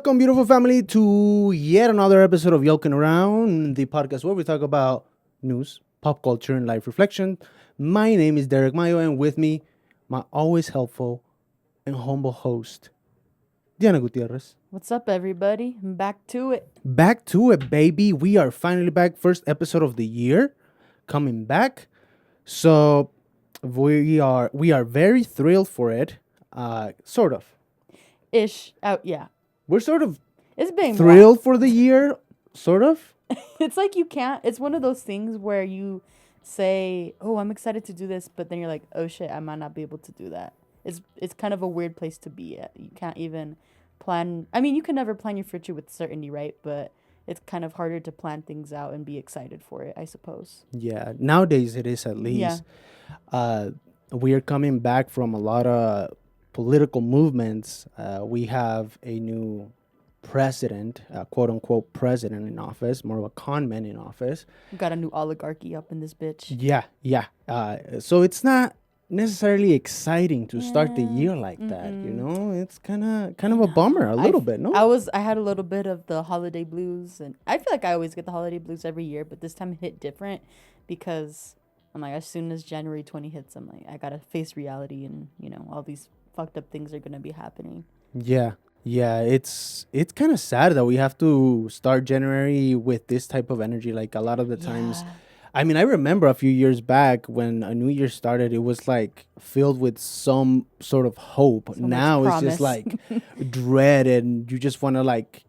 Welcome, beautiful family, to yet another episode of Yolking Around, the podcast where we talk about news, pop culture, and life reflection. My name is Derek Mayo, and with me, my always helpful and humble host, Diana Gutierrez. What's up, everybody? I'm back to it. Back to it, baby. We are finally back. First episode of the year, coming back. So we are very thrilled for it. Sort of. Ish out, yeah. We're sort of It's been thrilled for the year, sort of. It's like you can't. It's one of those things where you say, "Oh, I'm excited to do this," but then you're like, "Oh shit, I might not be able to do that." It's kind of a weird place to be at. You can't even plan. I mean, you can never plan your future with certainty, right? But it's kind of harder to plan things out and be excited for it, I suppose. Yeah, nowadays it is at least. We are coming back from a lot of political movements. We have a new president, quote unquote president in office, more of a con man in office. We got a new oligarchy up in this bitch. Yeah. So it's not necessarily exciting to start the year like that. You know, it's kind of a bummer, a little bit. No, I had a little bit of the holiday blues, and I feel like I always get the holiday blues every year, but this time it hit different because I'm like, as soon as January 20 hits, I'm like, I gotta face reality, and all these fucked up things are gonna be happening. Yeah, it's kind of sad that we have to start January with this type of energy. Like a lot of the times, I mean, I remember a few years back when a new year started, it was like filled with some sort of hope. So now much it's just promise. like dread, and you just want to like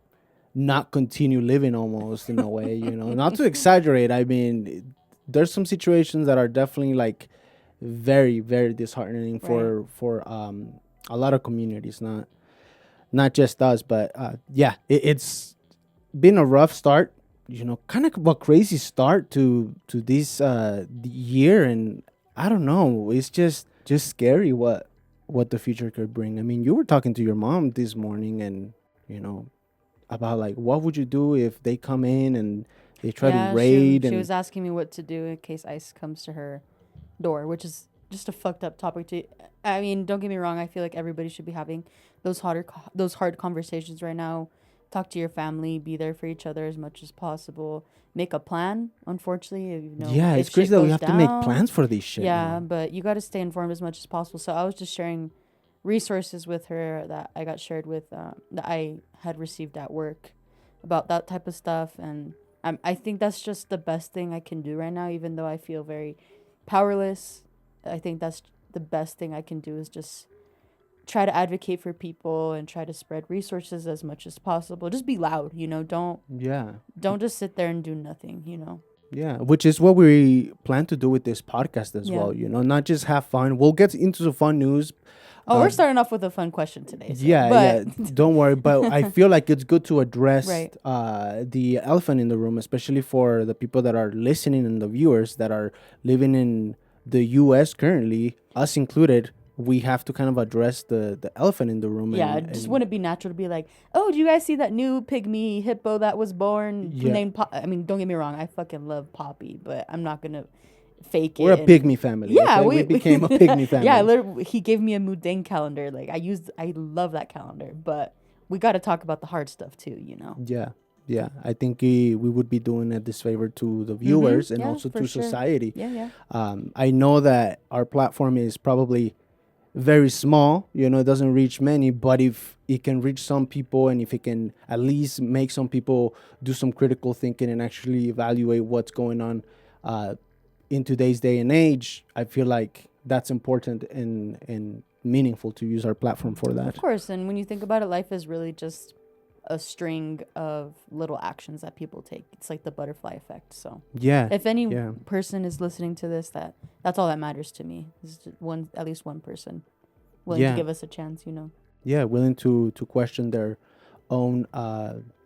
not continue living almost in a way, you know. Not to exaggerate, I mean, there's some situations that are definitely like very, very disheartening for a lot of communities, not just us, but it's been a rough start, you know, kind of a crazy start to this the year, and I don't know, it's just scary what the future could bring. I mean, you were talking to your mom this morning, and you know, about like what would you do if they come in and they try to raid. She and was asking me what to do in case ICE comes to her door, which is just a fucked up topic to. I mean, don't get me wrong. I feel like everybody should be having those hard conversations right now. Talk to your family, be there for each other as much as possible. Make a plan. Unfortunately, yeah, if it's crazy shit that we goes have to make down, plans for these shit yeah, now. but you got to stay informed as much as possible. So I was just sharing resources with her that I got shared with that I had received at work about that type of stuff, and I think that's just the best thing I can do right now, even though I feel very powerless. I think that's the best thing I can do is just try to advocate for people and try to spread resources as much as possible. Just be loud, Yeah. don't just sit there and do nothing, Yeah, which is what we plan to do with this podcast as Yeah. well, you know, not just have fun. We'll get into the fun news. Oh, we're starting off with a fun question today. So, Yeah, don't worry. But I feel like it's good to address Right. the elephant in the room, especially for the people that are listening and the viewers that are living in the U.S. currently, us included. We have to kind of address the elephant in the room. Yeah, it just wouldn't be natural to be like, oh, do you guys see that new pygmy hippo that was born named I mean, don't get me wrong, I fucking love Poppy, but I'm not gonna fake it. We're a pygmy family. Yeah, okay? we became a pygmy family. Yeah, literally, he gave me a Mudang calendar. Like I love that calendar, but we got to talk about the hard stuff too, Yeah. I think we would be doing a disfavor to the viewers and Yeah, also for to sure. society. Yeah. I know that our platform is probably very small, you know, it doesn't reach many, but if it can reach some people and if it can at least make some people do some critical thinking and actually evaluate what's going on in today's day and age, I feel like that's important and meaningful to use our platform for that. Of course, and when you think about it, life is really just a string of little actions that people take. It's like the butterfly effect. So Yeah. if any person is listening to this, that's all that matters to me. Is just at least one person willing to give us a chance, Yeah, willing to question their own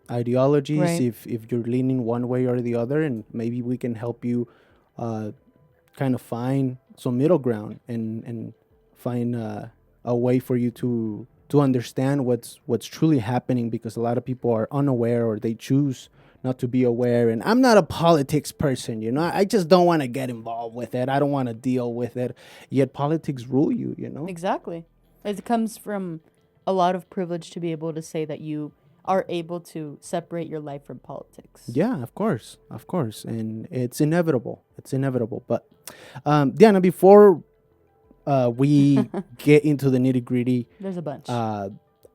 ideologies, Right. if you're leaning one way or the other, and maybe we can help you kind of find some middle ground and find a way for you to understand what's truly happening, because a lot of people are unaware or they choose not to be aware. And I'm not a politics person, you know. I just don't want to get involved with it. I don't want to deal with it. Yet politics rule you, you know. Exactly. It comes from a lot of privilege to be able to say that you are able to separate your life from politics. Yeah, of course, and it's inevitable. But Diana, before we get into the nitty gritty, There's a bunch.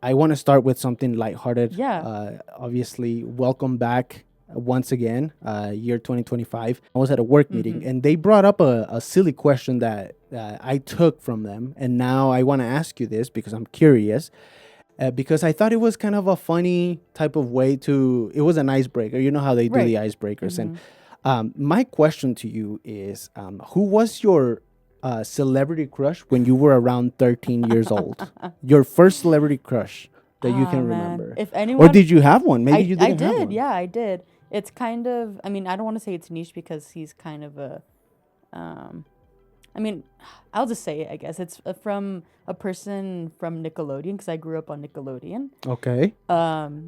I want to start with something lighthearted. Yeah. Obviously, welcome back once again, year 2025. I was at a work meeting and they brought up a silly question that I took from them. And now I want to ask you this because I'm curious. Because I thought it was kind of a funny type of way it was an icebreaker. You know how they do the icebreakers. And my question to you is, who was your celebrity crush when you were around 13 years old? Your first celebrity crush that you can remember. If anyone, or did you have one? Maybe you didn't have one. I did. Yeah, I did. It's kind of, I mean, I don't want to say it's niche because he's kind of a, I mean, I'll just say it, I guess. It's from a person from Nickelodeon because I grew up on Nickelodeon. Okay.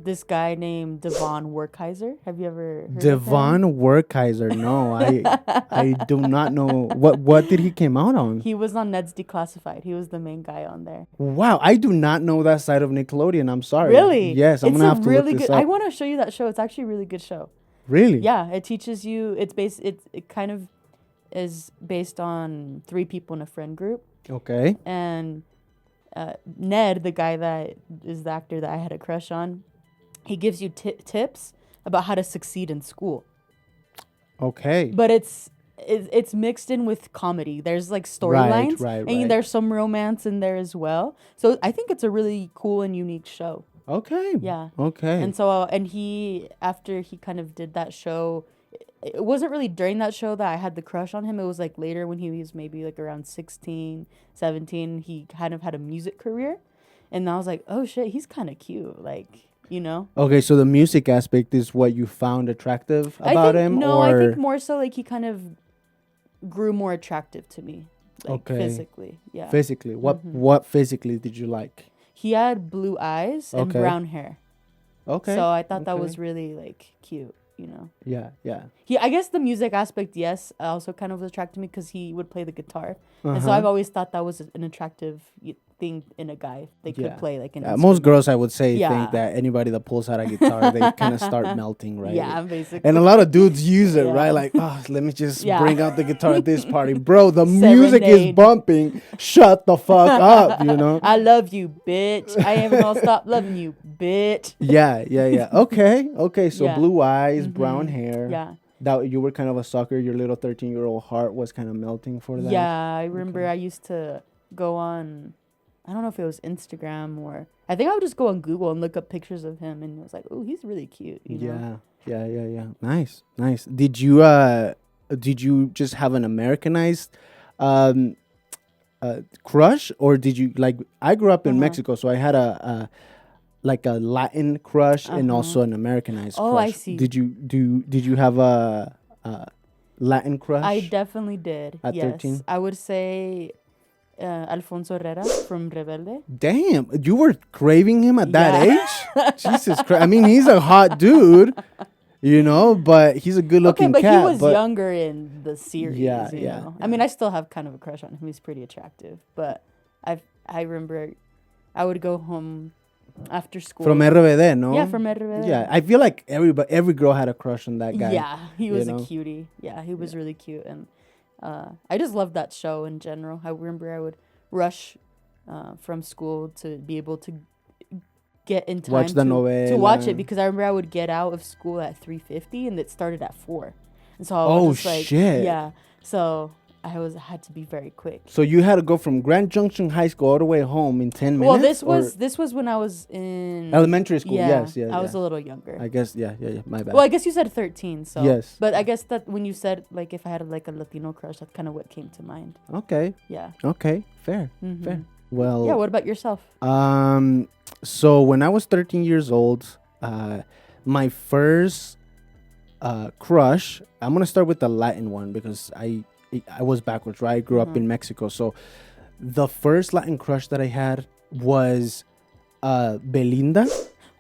This guy named Devon Werkheiser. Have you ever heard Devon of him? Werkheiser? No, I do not know. What did he came out on? He was on Ned's Declassified. He was the main guy on there. Wow, I do not know that side of Nickelodeon. I'm sorry. Really? Yes, I'm gonna have to really look this good. up. I want to show you that show. It's actually a really good show. Really? Yeah, it teaches you. It kind of is based on 3 people in a friend group. Okay. And Ned, the guy that is the actor that I had a crush on, he gives you tips about how to succeed in school. Okay. But it's mixed in with comedy. There's like storylines, and there's some romance in there as well. So I think it's a really cool and unique show. Okay. Yeah. Okay. And so after he kind of did that show, it wasn't really during that show that I had the crush on him. It was like later when he was maybe like around 16, 17. He kind of had a music career. And I was like, oh shit, he's kind of cute. Like, you know? Okay, so the music aspect is what you found attractive about him? No, I think more so like he kind of grew more attractive to me. Like physically. Yeah. Physically. What physically did you like? He had blue eyes and brown hair. Okay. So I thought that was really like cute. You know. Yeah. I guess the music aspect, yes, also kind of attracted me because he would play the guitar, and so I've always thought that was an attractive thing in a guy. They could play like an instrument. Most girls, I would say, think that anybody that pulls out a guitar, they kind of start melting, right? Yeah, basically. And a lot of dudes use it, right? Like, oh, let me just bring out the guitar at this party, bro. The music is bumping. Shut the fuck up, you know. I love you, bitch. I ain't gonna stop loving you, bitch. Yeah. Okay. So blue eyes, brown hair. Yeah. That you were kind of a sucker. Your little 13-year-old heart was kind of melting for that. Yeah, I remember I used to go on, I don't know if it was Instagram or I think I would just go on Google and look up pictures of him, and it was like, oh, he's really cute. You know? Yeah. Nice. Did you just have an Americanized crush, or did you like? I grew up in Mexico, so I had a Latin crush and also an Americanized crush. Oh, I see. Did you have a Latin crush? I definitely did. At 13? I would say Alfonso Herrera from Rebelde. Damn, you were craving him at that age? Jesus Christ. I mean, he's a hot dude, you know, but he's a good-looking cat. Okay, but he was younger in the series, you know? Yeah. I mean, I still have kind of a crush on him. He's pretty attractive, but I remember I would go home after school. From RBD, no? Yeah, from RBD. Yeah, I feel like every girl had a crush on that guy. Yeah, he was a cutie. Yeah, he was really cute. And I just loved that show in general. I remember I would rush from school to be able to get in time to watch it, because I remember I would get out of school at 3:50 and it started at 4. And so I was shit. Yeah. So I had to be very quick. So you had to go from Grand Junction High School all the way home in 10 minutes? Well, this was when I was in elementary school. Yeah, Yes. I was a little younger. I guess, yeah, my bad. Well, I guess you said 13, so. Yes. But I guess that when you said, like, if I had, like, a Latino crush, that's kind of what came to mind. Okay. Yeah. Okay, fair. Well. Yeah, what about yourself? So when I was 13 years old, my first crush, I'm going to start with the Latin one because I was backwards, right? I grew up in Mexico. So the first Latin crush that I had was Belinda.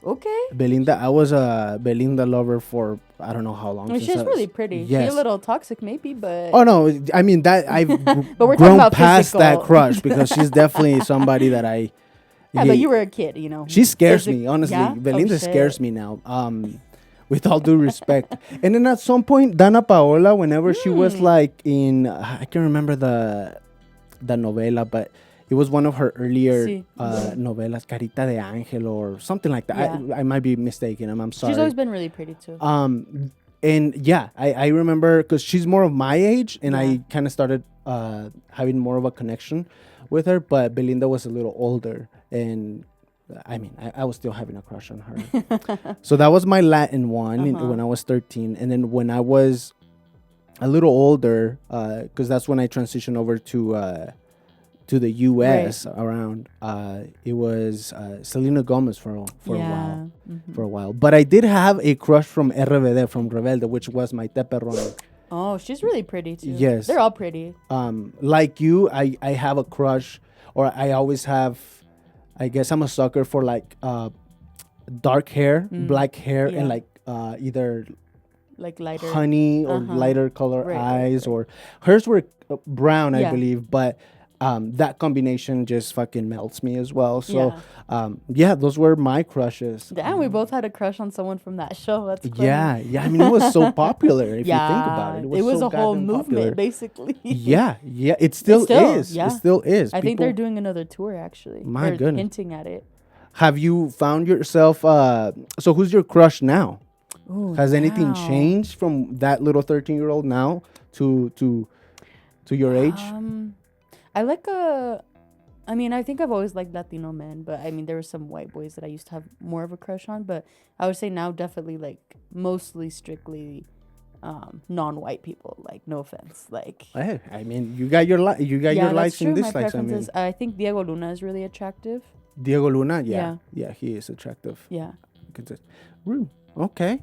Okay. Belinda. I was a Belinda lover for I don't know how long. I mean, she's really pretty. Yes. She's a little toxic maybe, but... Oh, no. I mean, that I've but we're grown about past physical. that crush because she's definitely somebody that I Yeah, but you were a kid, you know. She scares me, honestly. Yeah? Belinda Oh, shit. scares me now. With all due respect. And then at some point, Dana Paola, whenever she was like in, I can remember the novela, but it was one of her earlier Sí. novelas, Carita de Ángel or something like that. Yeah. I might be mistaken. I'm sorry. She's always been really pretty too. And yeah, I remember because she's more of my age, and Yeah. I kind of started having more of a connection with her. But Belinda was a little older, and I mean, I was still having a crush on her. So that was my Latin one when I was 13, and then when I was a little older, because that's when I transitioned over to the U.S. around. It was Selena Gomez for a while. For a while. But I did have a crush from RBD, from Rebelde, which was my Teperron. Oh, she's really pretty too. Yes. They're all pretty. Like you, I have a crush, or I always have, I guess I'm a sucker for like dark hair, black hair, and like either like lighter honey or lighter color eyes, or hers were brown, I believe, but that combination just fucking melts me as well. So, those were my crushes. Damn, we both had a crush on someone from that show. That's funny. Yeah. I mean, it was so popular if you think about it. It was so a whole movement, popular. basically. Yeah. It still is. Yeah. It still is. I think they're doing another tour, actually. My they're goodness. hinting at it. Have you found yourself? So, who's your crush now? Ooh, Has anything changed from that little 13-year-old now to your age? I like I mean, I think I've always liked Latino men, but I mean, there were some white boys that I used to have more of a crush on, but I would say now definitely like mostly strictly non-white people. Like, no offense. Like, Hey, I mean, you got your likes and dislikes. My preferences. I think Diego Luna is really attractive. Diego Luna, yeah, he is attractive. Yeah. Okay.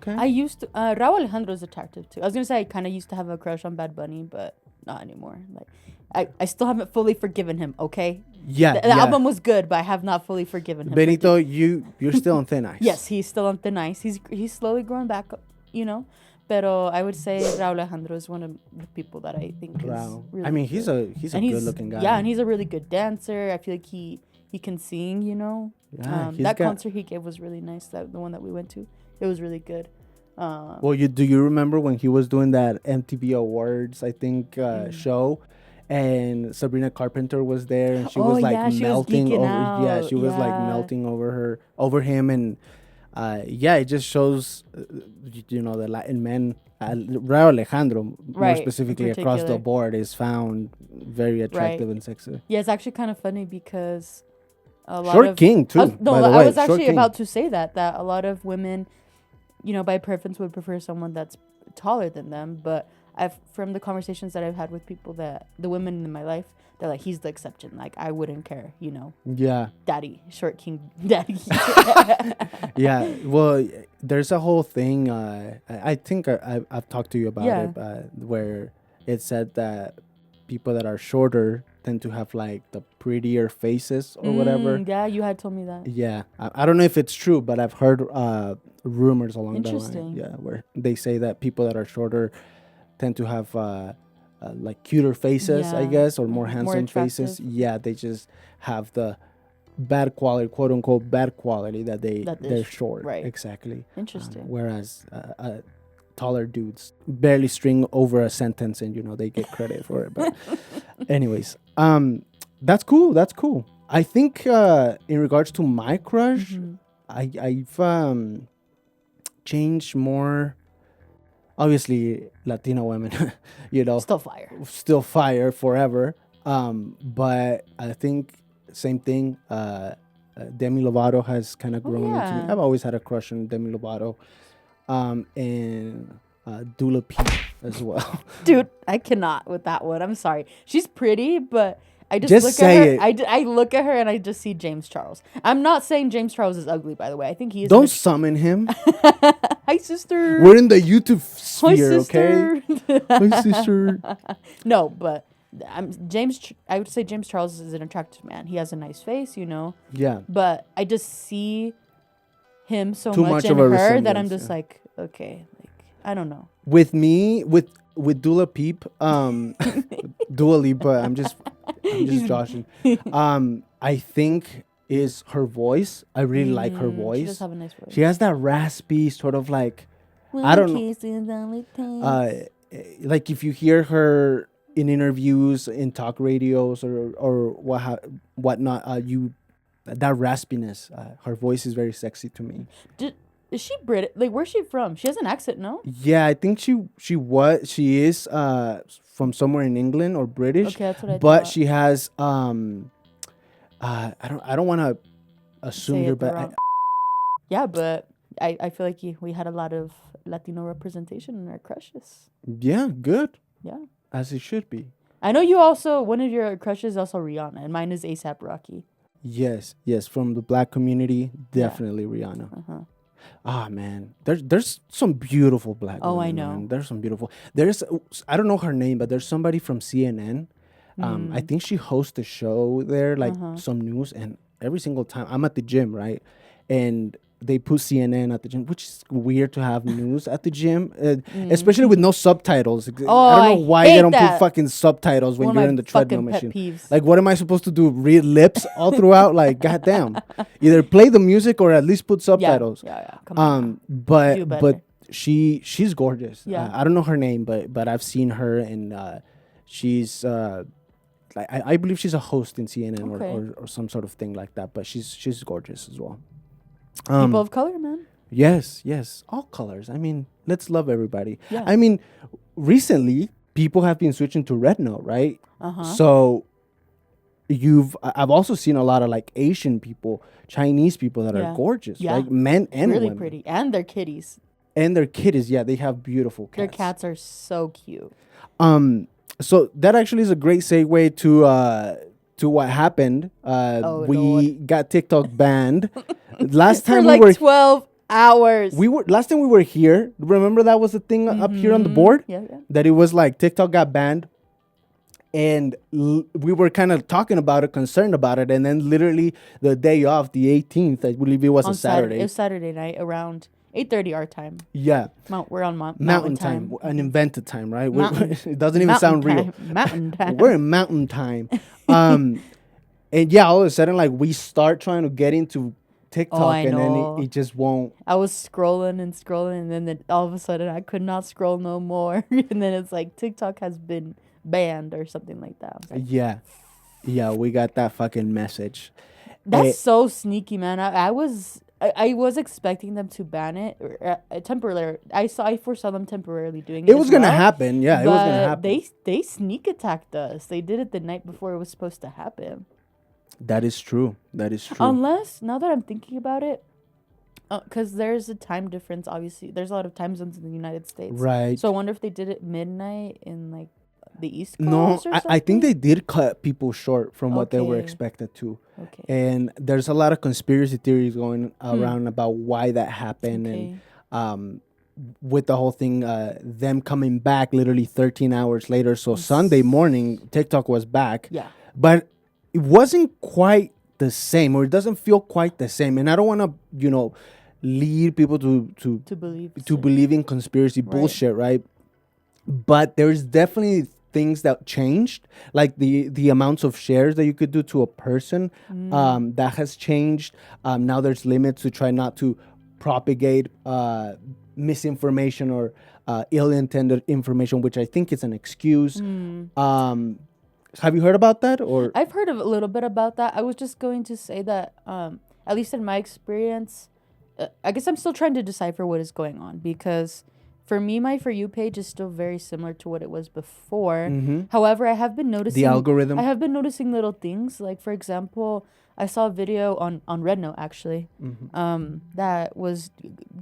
I used to. Raúl Alejandro is attractive too. I was gonna say I kind of used to have a crush on Bad Bunny, but not anymore. Like, I still haven't fully forgiven him. Okay. Yeah. The album was good, but I have not fully forgiven him. Benito, you're still on thin ice. Yes, he's still on thin ice. He's slowly growing back, you know. Pero I would say Raúl Alejandro is one of the people that I think is really I mean, he's a good looking guy. Yeah, and he's a really good dancer. I feel like he can sing, you know. Yeah, that concert he gave was really nice. The one that we went to, it was really good. Well, do you remember when he was doing that MTV Awards, I think, show, and Sabrina Carpenter was there, and she was like melting over. Out. Yeah, she was like melting over him, and it just shows, the Latin men, Raúl Alejandro, more specifically across the board, is found very attractive and sexy. Yeah, it's actually kind of funny because a lot Short King too. I was actually about to say that a lot of women, by preference would prefer someone that's taller than them, but from the conversations that I've had with people, that the women in my life, they're like, he's the exception. Like, I wouldn't care, Yeah. Daddy, Short King, daddy. Yeah. Well, there's a whole thing. I think I've talked to you about it, where it said that people that are shorter tend to have like the prettier faces or whatever. Yeah, you had told me that. Yeah. I don't know if it's true, but I've heard rumors along that line. Interesting. Yeah, where they say that people that are shorter tend to have like cuter faces, I guess, or more handsome faces. Yeah, they just have the bad quality, quote unquote, bad quality that they're short. Right. Exactly. Interesting. Whereas taller dudes barely string over a sentence, and they get credit for it. But anyways, that's cool. I think in regards to my crush, I've changed more. Obviously, Latino women, still fire forever. But I think same thing. Demi Lovato has kind of grown into me. I've always had a crush on Demi Lovato, and Dula Peep as well. Dude, I cannot with that one. I'm sorry. She's pretty, but I just look say at her. I look at her and I just see James Charles. I'm not saying James Charles is ugly, by the way. I think he is. Don't summon him. Hi, sister. We're in the YouTube sphere, okay? Hi, sister. No, but I would say James Charles is an attractive man. He has a nice face, Yeah. But I just see him so Too much much in of a her that I'm resemblance, just like, okay, like, I don't know. With me, with Dula Peep, Dua Lipa, I'm just joshing. I think is her voice. I really like her She does voice. have a nice voice. She has that raspy sort of like, I don't know. Like if you hear her in interviews, in talk radios, or whatnot, you that raspiness. Her voice is very sexy to me. Is she British? Like, where's she from? She has an accent, no? Yeah, I think she is from somewhere in England or British. Okay, that's what I but thought. she has I don't want to assume Say here, it the but wrong. Yeah, but I feel like we had a lot of Latino representation in our crushes. yeah, good. Yeah. As it should be. I know you also, one of your crushes is also Rihanna, and mine is ASAP Rocky. Yes, from the black community, definitely Rihanna. Uh-huh. Ah, man, there's some beautiful black women. I know. Man. There's some beautiful. There's I don't know her name, but there's somebody from CNN. I think she hosts a show there, like some news, and every single time I'm at the gym, right, and they put CNN at the gym, which is weird to have news at the gym, especially with no subtitles. I don't know why they don't put fucking subtitles when you're in the treadmill machine. Peeves. Like, what am I supposed to do? Read lips all throughout? Like, goddamn. Either play the music or at least put subtitles. Yeah. Come on. But she's gorgeous. Yeah. I don't know her name, but I've seen her, and she's like I believe she's a host in CNN or some sort of thing like that. But she's gorgeous as well. People of color, man. Yes, all colors. I mean, let's love everybody. Yeah. I mean, recently people have been switching to red note, right? So I've also seen a lot of like Asian people, Chinese people that are gorgeous, right? Men and really women. pretty, and their kitties. And their kitties, they have beautiful cats. Their cats are so cute. So that actually is a great segue to what happened. We got TikTok banned. Last time for like 12 hours. Last time we were here. Remember that was the thing up here on the board? Yeah. That it was like TikTok got banned. And we were kind of talking about it, concerned about it. And then literally the day off, the 18th, I believe it was a Saturday. It was Saturday night around 8:30 our time. Yeah. We're on mountain time. An invented time, right? It doesn't even mountain sound time. real. Mountain time. We're in mountain time. And yeah, all of a sudden, like, we start trying to get into TikTok, and then it just won't. I was scrolling, and then all of a sudden I could not scroll no more. And then it's like TikTok has been banned or something like that. Like, yeah, we got that fucking message. That's so sneaky, man. I was expecting them to ban it temporarily. I foresaw them temporarily doing it. It was gonna happen. Yeah, it was gonna happen. They sneak attacked us. They did it the night before it was supposed to happen. That is true. Unless, now that I'm thinking about it, because there's a time difference. Obviously, there's a lot of time zones in the United States. Right. So I wonder if they did it midnight in like the East Coast. No, or something? I think they did cut people short from what they were expected to. Okay. And there's a lot of conspiracy theories going around about why that happened, and with the whole thing, them coming back literally 13 hours later. So Sunday morning, TikTok was back. Yeah. But it wasn't quite the same, or it doesn't feel quite the same. And I don't want to, lead people to believe in conspiracy bullshit, right? But there's definitely things that changed, like the amounts of shares that you could do to a person. That has changed. Now there's limits to try not to propagate misinformation or ill-intended information, which I think is an excuse. Have you heard about that? Or I've heard a little bit about that. I was just going to say that, at least in my experience, I guess I'm still trying to decipher what is going on, because for me, my For You page is still very similar to what it was before. However, I have been noticing the algorithm. I have been noticing little things. Like, for example, I saw a video on Red Note, actually, that was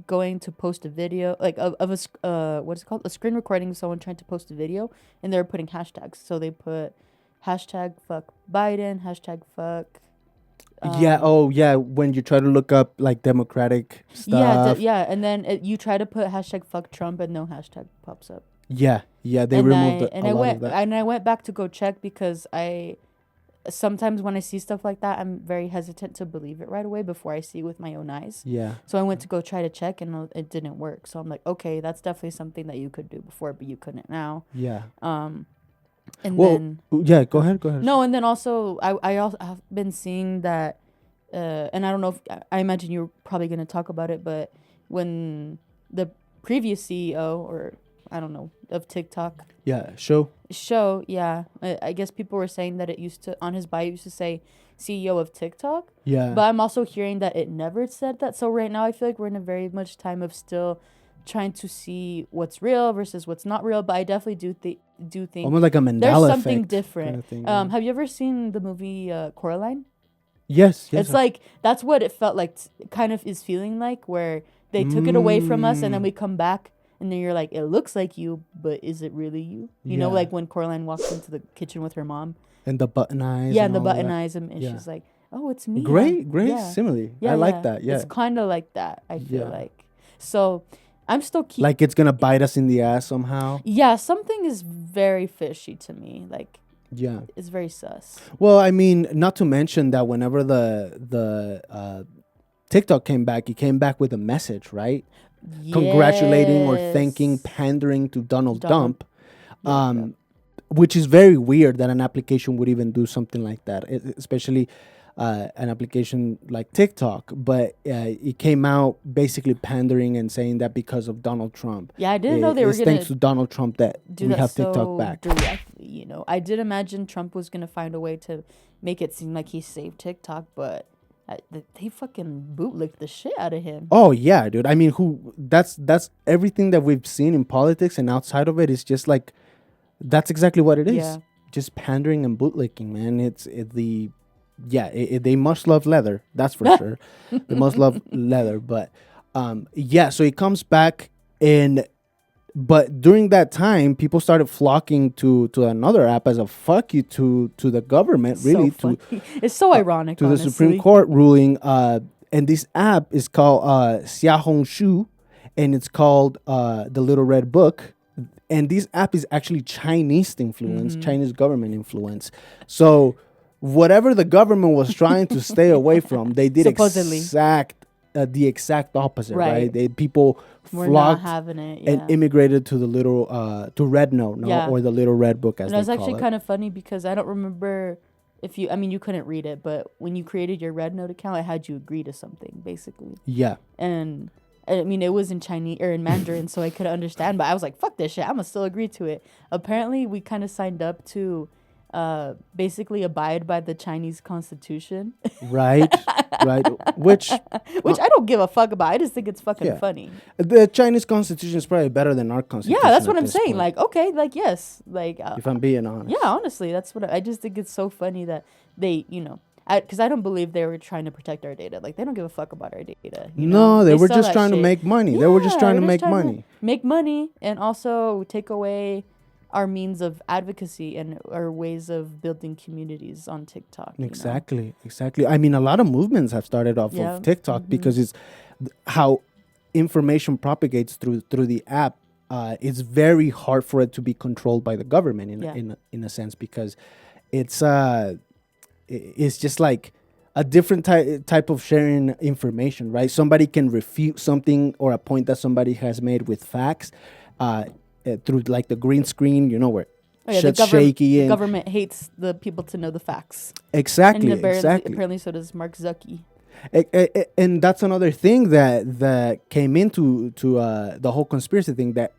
going to post a video, like, of a, what is it called? A screen recording of someone trying to post a video, and they were putting hashtags. So they put hashtag fuck Biden, hashtag fuck. When you try to look up, like, Democratic stuff. And then you try to put hashtag fuck Trump, and no hashtag pops up. They removed a lot of that. And I went back to go check, because sometimes when I see stuff like that, I'm very hesitant to believe it right away before I see it with my own eyes. Yeah. So I went to go try to check, and it didn't work. So I'm like, okay, that's definitely something that you could do before, but you couldn't now. Yeah. Go ahead. No, and then also I also have been seeing that and I don't know if I imagine you're probably going to talk about it, but when the previous CEO, or I don't know, of TikTok Yeah, yeah, I guess people were saying that it used to, on his bio, it used to say CEO of TikTok. yeah. But I'm also hearing that it never said that. So right now I feel like we're in a very much time of still trying to see what's real versus what's not real. But I definitely do think Almost like a Mandela there's effect something different. kind of thing. Yeah. Have you ever seen the movie Coraline? Yes, yes. It's like that's what it felt like. Kind of is feeling like, where they took it away from us and then we come back. And then you're like, it looks like you, but is it really you? You know, Yeah. like when Coraline walks into the kitchen with her mom. And the button eyes. Yeah, and the all button that. eyes, and Yeah. she's like, oh, it's me. Great Yeah. simile. Yeah, I like that. Yeah. It's kind of like that, I feel Yeah. like. So I'm still Like it's gonna bite us in the ass somehow. Yeah, something is very fishy to me. Like, Yeah. it's very sus. Well, I mean, not to mention that whenever the TikTok came back, it came back with a message, right? Congratulating or thanking, pandering to Donald Trump. Which is very weird that an application would even do something like that, especially an application like TikTok. But it came out basically pandering and saying that because of Donald Trump. Yeah, I didn't know they were It's gonna thanks to Donald Trump that do we that have so TikTok back. directly. You know, I did imagine Trump was gonna find a way to make it seem like he saved TikTok, but they fucking bootlicked the shit out of him. Oh yeah, dude. I mean, that's everything that we've seen in politics and outside of it is just like, that's exactly what it is. Yeah. Just pandering and bootlicking, man. They must love leather. That's for sure. They must love leather. But yeah, so it comes back but during that time, people started flocking to another app as a fuck you to the government, really. So funny. It's so ironic, to honestly. the Supreme Court ruling. And this app is called Xiaohongshu, and it's called the Little Red Book. And this app is actually Chinese influence, Chinese government influence. So whatever the government was trying to stay away from, they did Supposedly. the exact opposite, right? Right. People We're flocked not having it. and immigrated to the little to Red Note, or the Little Red Book, as And they it was call actually it. kind of funny because I don't remember if you, I mean, you couldn't read it, but when you created your Red Note account, it had you agree to something, basically. Yeah. And I mean, it was in Chinese or in Mandarin, so I could understand, but I was like, fuck this shit, I'm gonna still agree to it. Apparently, we kind of signed up to basically abide by the Chinese constitution. Right. Which I don't give a fuck about. I just think it's fucking funny. The Chinese constitution is probably better than our constitution. Yeah, that's what at I'm this saying. point, Like, okay, like, yes. Like, if I'm being honest. yeah, honestly, that's what I just think it's so funny that they, because I don't believe they were trying to protect our data. Like, they don't give a fuck about our data. No, they were sell just that trying to shit. make money. They were just trying to make money. Make money and also take away our means of advocacy and our ways of building communities on TikTok. Exactly. I mean, a lot of movements have started off of TikTok because it's how information propagates through the app. It's very hard for it to be controlled by the government in a sense, because it's just like a different type of sharing information, right? Somebody can refute something or a point that somebody has made with facts through like the green screen, where shit's shaky. The and government hates the people to know the facts. Exactly. And apparently so does Mark Zuckerberg. And that's another thing that came into the whole conspiracy thing, that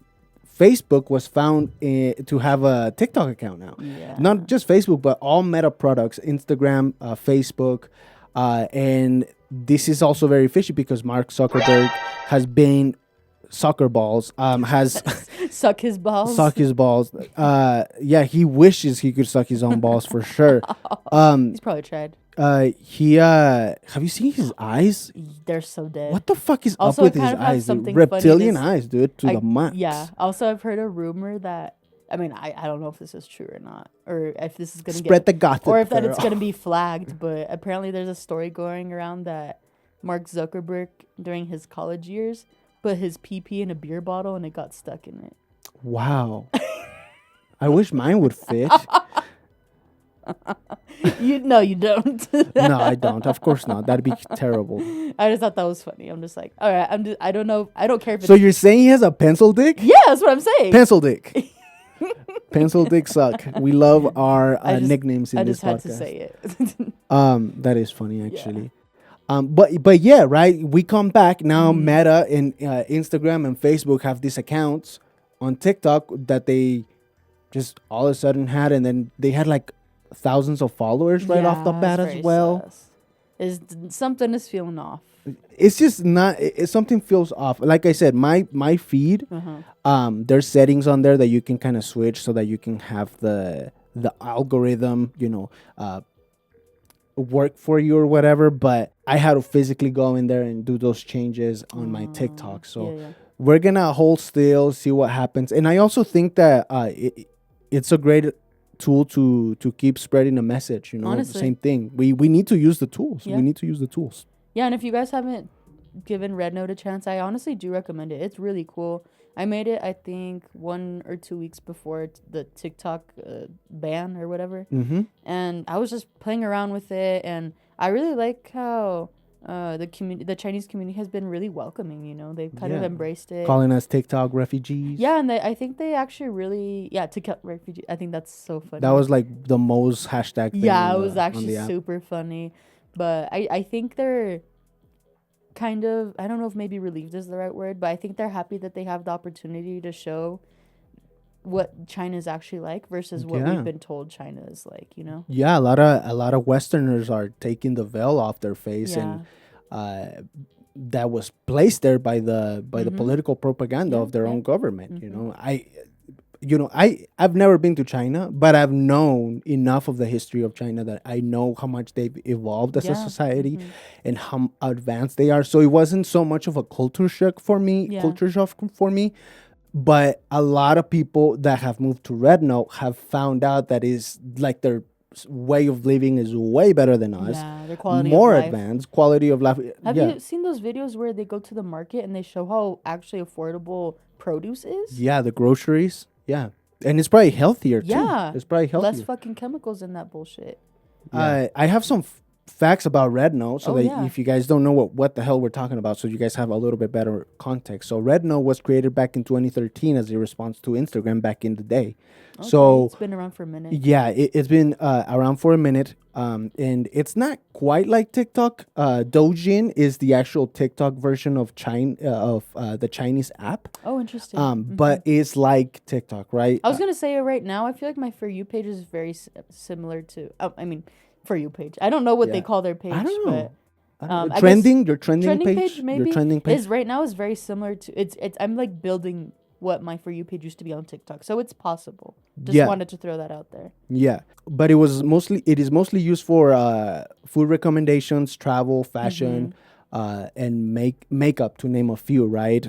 Facebook was found to have a TikTok account now. Yeah. Not just Facebook, but all Meta products, Instagram, Facebook. And this is also very fishy because Mark Zuckerberg has been soccer balls, has suck his balls. Yeah, he wishes he could suck his own balls for sure. He's probably tried. Have you seen his eyes? They're so dead. What the fuck is Also, up with I his kind of have eyes? something Reptilian funny eyes, dude, to the max. Yeah. Also, I've heard a rumor that, I mean, I don't know if this is true or not, or if this is gonna Spread the gossip, or if that it's girl. gonna be flagged. But apparently, there's a story going around that Mark Zuckerberg, during his college years, put his pee in a beer bottle and it got stuck in it. Wow. I wish mine would fit. You don't. No, I don't. Of course not. That'd be terrible. I just thought that was funny. I'm just like, all right, I don't know. I don't care if So you're saying he has a pencil dick? Yeah, that's what I'm saying. Pencil dick. Pencil dick suck. We love our nicknames in this podcast. I just had to say it. That is funny, actually. But yeah, right. We come back now. Mm-hmm. Meta and Instagram and Facebook have these accounts on TikTok that they just all of a sudden had, and then they had like thousands of followers right off the Yeah, it's bat as very well. sus. Is something is feeling off. It's just not. Something feels off. Like I said, my feed. There's settings on there that you can kind of switch so that you can have the algorithm, work for you or whatever. But I had to physically go in there and do those changes on my TikTok. So Yeah. we're gonna hold still, see what happens. And I also think that it's a great tool to keep spreading a message. Honestly. Same thing. We need to use the tools. Yeah. We need to use the tools. Yeah, and if you guys haven't given Red Note a chance, I honestly do recommend it. It's really cool. I made it, I think, 1 or 2 weeks before the TikTok ban or whatever. Mm-hmm. And I was just playing around with it, and I really like how the Chinese community has been really welcoming. They've kind of Yeah. embraced it. Calling us TikTok refugees. Yeah, and I think they actually really TikTok refugee. I think that's so funny. That was like the most hashtag thing. Yeah, on it was the- on actually the app. super funny. But I think they're kind of, I don't know if maybe relieved is the right word, but I think they're happy that they have the opportunity to show what China's actually like versus what Yeah. we've been told China is like. Yeah, a lot of Westerners are taking the veil off their face, and that was placed there by the Mhm. political propaganda Yeah, of their yeah. own government. Mhm. I've never been to China, but I've known enough of the history of China that I know how much they've evolved as a Yeah. society Mhm. and how advanced they are. So it wasn't so much of a culture shock for me. But a lot of people that have moved to Red Note have found out that is like their way of living is way better than us. Yeah, their quality More of life. advanced quality of life. Have yeah. you seen those videos where they go to the market and they show how actually affordable produce is? Yeah, the groceries. Yeah. And it's probably healthier too. Yeah. It's probably healthier. Less fucking chemicals in that bullshit. I have some facts about Red Note, so Oh, that yeah. if you guys don't know what the hell we're talking about, so you guys have a little bit better context. So Red Note was created back in 2013 as a response to Instagram back in the day. Okay, So it's been around for a minute. yeah, it's been around for a minute, and it's not quite like TikTok. Douyin is the actual TikTok version of the Chinese app. Oh, interesting. But it's like TikTok, right? I was gonna say it right now. I feel like my For You page is very similar to. For You page. I don't know what they Yeah. call their page. I don't know. But I guess trending, your trending trending page, page maybe your trending page. is right now is very similar to it's. I'm like building what my For You page used to be on TikTok, so it's possible. Just Yeah. wanted to throw that out there. Yeah, but it is mostly used for food recommendations, travel, fashion, and makeup, to name a few, right?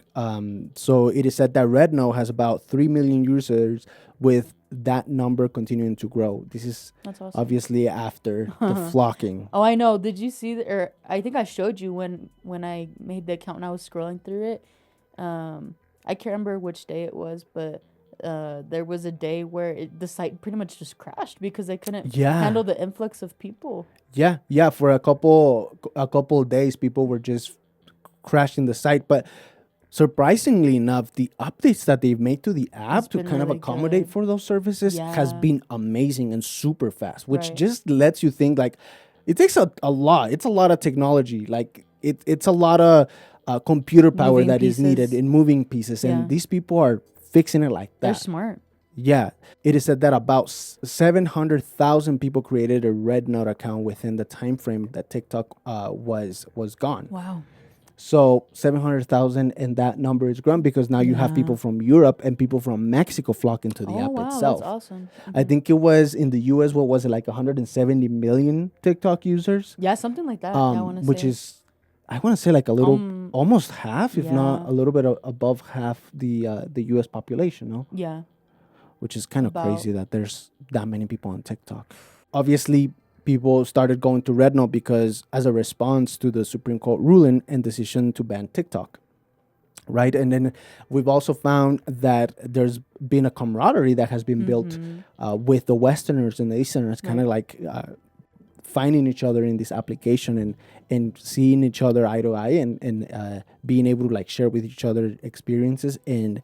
So it is said that Red Note has about 3 million users, with that number continuing to grow. This is That's awesome. obviously after the flocking. Oh, I know. Did you see or I think I showed you when I made the account and I was scrolling through it. I can't remember which day it was, but there was a day where the site pretty much just crashed because they couldn't handle the influx of people. Yeah. For a couple days, people were just crashing the site, but surprisingly enough, the updates that they've made to the app to been kind of really accommodate good. for those services has Yeah. been amazing and super fast, which Right. just lets you think like it takes a lot. It's a lot of technology. Like it's a lot of computer power Moving that is needed pieces. in moving pieces, Yeah. and these people are fixing it like They're that. smart. Yeah, it is said that about 700,000 people created a Red Note account within the time frame that TikTok was gone. Wow. So 700,000, and that number is grown because now you have Yeah. people from Europe and people from Mexico flocking to the Oh app wow, itself. that's awesome. I think it was in the US, what was it, like 170 million TikTok users? Yeah, something like that. Yeah, I want to Which say. is, I want to say like a little, almost half, if not yeah. a little bit above half the US population, no? Yeah. Which is kind of About- crazy that there's that many people on TikTok. Obviously, people started going to Red Note because as a response to the Supreme Court ruling and decision to ban TikTok, right? And then we've also found that there's been a camaraderie that has been built with the Westerners and the Easterners, kind of like finding each other in this application and seeing each other eye to eye and being able to like share with each other experiences. And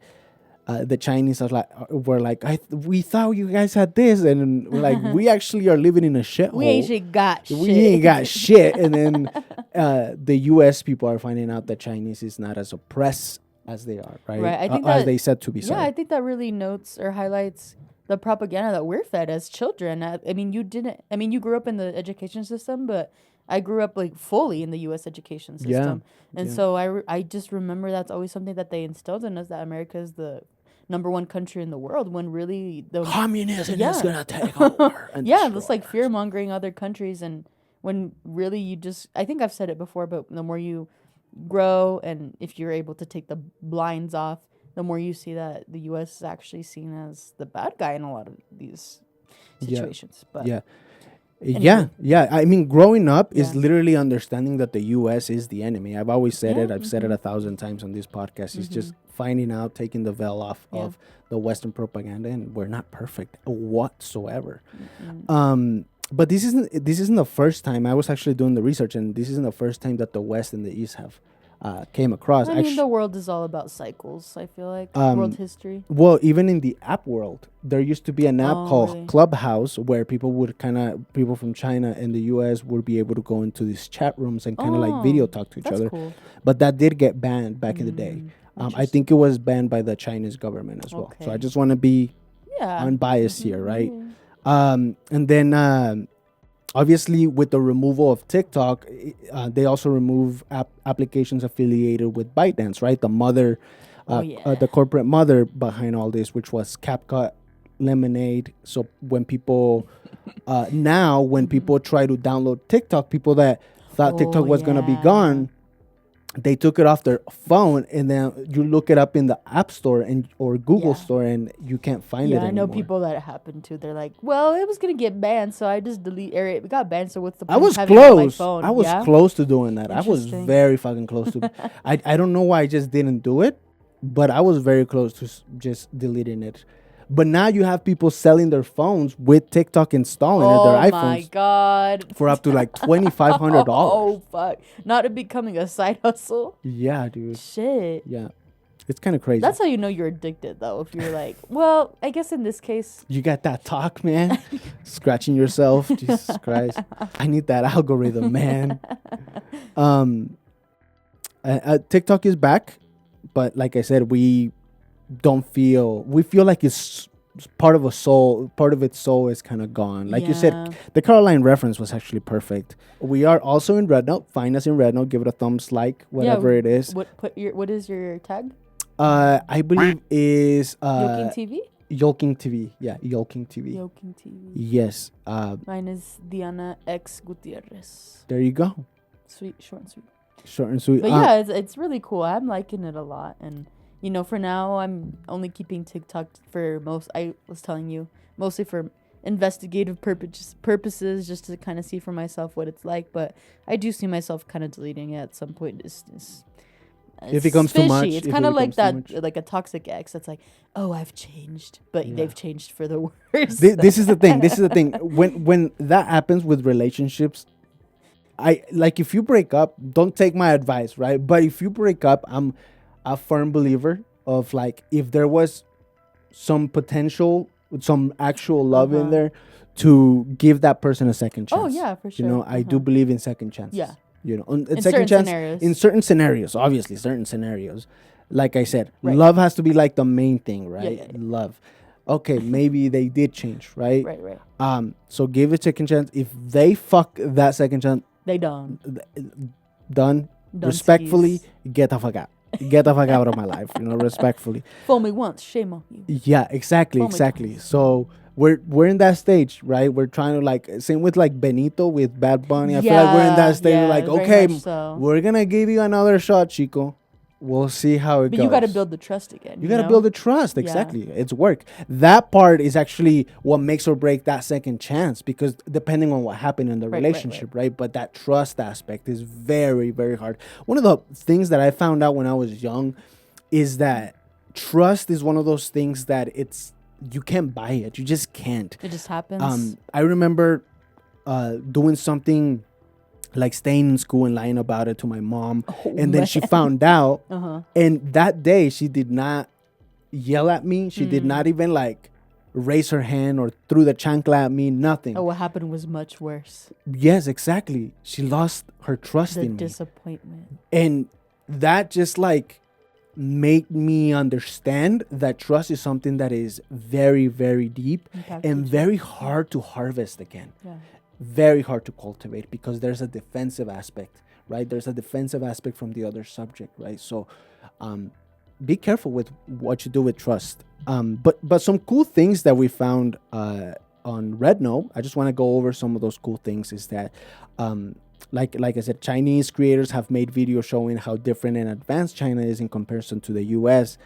the Chinese were like, we thought you guys had this, and we're like, we actually are living in a shithole. We ain't got shit. We ain't got shit. And then the U.S. people are finding out that Chinese is not as oppressed as they are, right? Right. I think as that they said to be. yeah, Sorry. I think that really notes or highlights the propaganda that we're fed as children. I mean, you didn't. I mean, you grew up in the education system, but I grew up like fully in the U.S. education Yeah. system, and Yeah. so I just remember that's always something that they instilled in us, that America is the number one country in the world, when really the Communism is Yeah. gonna take over. And yeah, destroy it's like us. fear mongering other countries, and when really you just, I think I've said it before, but the more you grow and if you're able to take the blinds off, the more you see that the U.S. is actually seen as the bad guy in a lot of these situations. But Yeah. Anywho. Yeah. I mean, growing up is Yeah. literally understanding that the U.S. is the enemy. I've always said Yeah, it. I've said it 1,000 times on this podcast. It's just finding out, taking the veil off Yeah. of the Western propaganda, and we're not perfect whatsoever. Mm-mm. But this isn't the first time. I was actually doing the research, and this isn't the first time that the West and the East have came across. I mean, the world is all about cycles, I feel like. Um, World history. Well, even in the app world, there used to be an app Oh, called really? Clubhouse where people from China and the US would be able to go into these chat rooms and kind of like video talk to each That's other. cool. But that did get banned back in the day. I Interesting. think it was banned by the Chinese government as well. So I Okay. just want to be Yeah. unbiased here, right? Yeah. And then obviously with the removal of TikTok, they also remove applications affiliated with ByteDance, right? The mother, the corporate mother behind all this, which was CapCut, Lemonade. So when people now when people try to download TikTok, people that thought TikTok was gonna be gone, they took it off their phone, and then you look it up in the App Store or Google Store, and you can't find it anymore. I know people that it happened to. They're like, well, it was gonna get banned, so I just it got banned, so what's the point I was of having it on my close. phone? I was close to doing that. I was Interesting. very fucking close to. I don't know why I just didn't do it, but I was very close to just deleting it. But now you have people selling their phones with TikTok installed in their iPhones. Oh my god! For up to like $2,500. Oh fuck! Not it becoming a side hustle. Yeah, dude. Shit. Yeah, it's kind of crazy. That's how you know you're addicted, though. If you're like, well, I guess in this case, you got that talk, man. Scratching yourself. Jesus Christ. I need that algorithm, man. TikTok is back, but like I said, we feel like it's part of its soul is kind of gone. Like you said, the Caroline reference was actually perfect. We are also in Red Note. Find us in Red Note. Give it a thumbs like, whatever it is. What is your tag? I believe is Yolking TV. Yolking TV. Yeah, Yolking TV. Yolking TV. Yes. Mine is Diana X Gutierrez. There you go. Sweet, short and sweet. Short and sweet. But yeah, it's really cool. I'm liking it a lot, and for now, I'm only keeping TikTok I was telling you, mostly for investigative purposes, just to kind of see for myself what it's like. But I do see myself kind of deleting it at some point. If it becomes too much. It's kind of like that, like a toxic ex that's like, oh, I've changed, but they've changed for the worse. This is the thing. When that happens with relationships, if you break up, don't take my advice, right? But if you break up, I'm a firm believer of like, if there was some potential, some actual love in there, to give that person a second chance. Oh yeah, for sure. I do believe in second chances. Yeah. In second chance scenarios. In certain scenarios, obviously, certain scenarios. Like I said, love has to be like the main thing, right? Yeah. Love. Okay, maybe they did change, right? Right. So give it a second chance. If they fuck that second chance, they done. Respectfully, get the fuck out. Get the fuck out of my life, respectfully. Fool me once, shame on you. Yeah, exactly. So we're in that stage, right? We're trying to same with like Benito with Bad Bunny. I feel like we're in that stage. Okay, we're gonna give you another shot, Chico. We'll see how it goes. But you got to build the trust again. You got to build the trust. Exactly. Yeah. It's work. That part is actually what makes or break that second chance, because depending on what happened in the relationship, right? But that trust aspect is very, very hard. One of the things that I found out when I was young is that trust is one of those things that you can't buy it. You just can't. It just happens. I remember doing something like staying in school and lying about it to my mom. And then she found out. And that day she did not yell at me. She did not even raised her hand or threw the chancla at me. Nothing. Oh, what happened was much worse. Yes, exactly. She lost her trust The in me. disappointment. And that just like made me understand that trust is something that is very, very deep and very hard to harvest again. Yeah. Very hard to cultivate because there's a defensive aspect, right? There's a defensive aspect from the other subject, right? So be careful with what you do with trust. But some cool things that we found on RedNo, I just want to go over some of those cool things, is that like I said, Chinese creators have made videos showing how different and advanced China is in comparison to the US.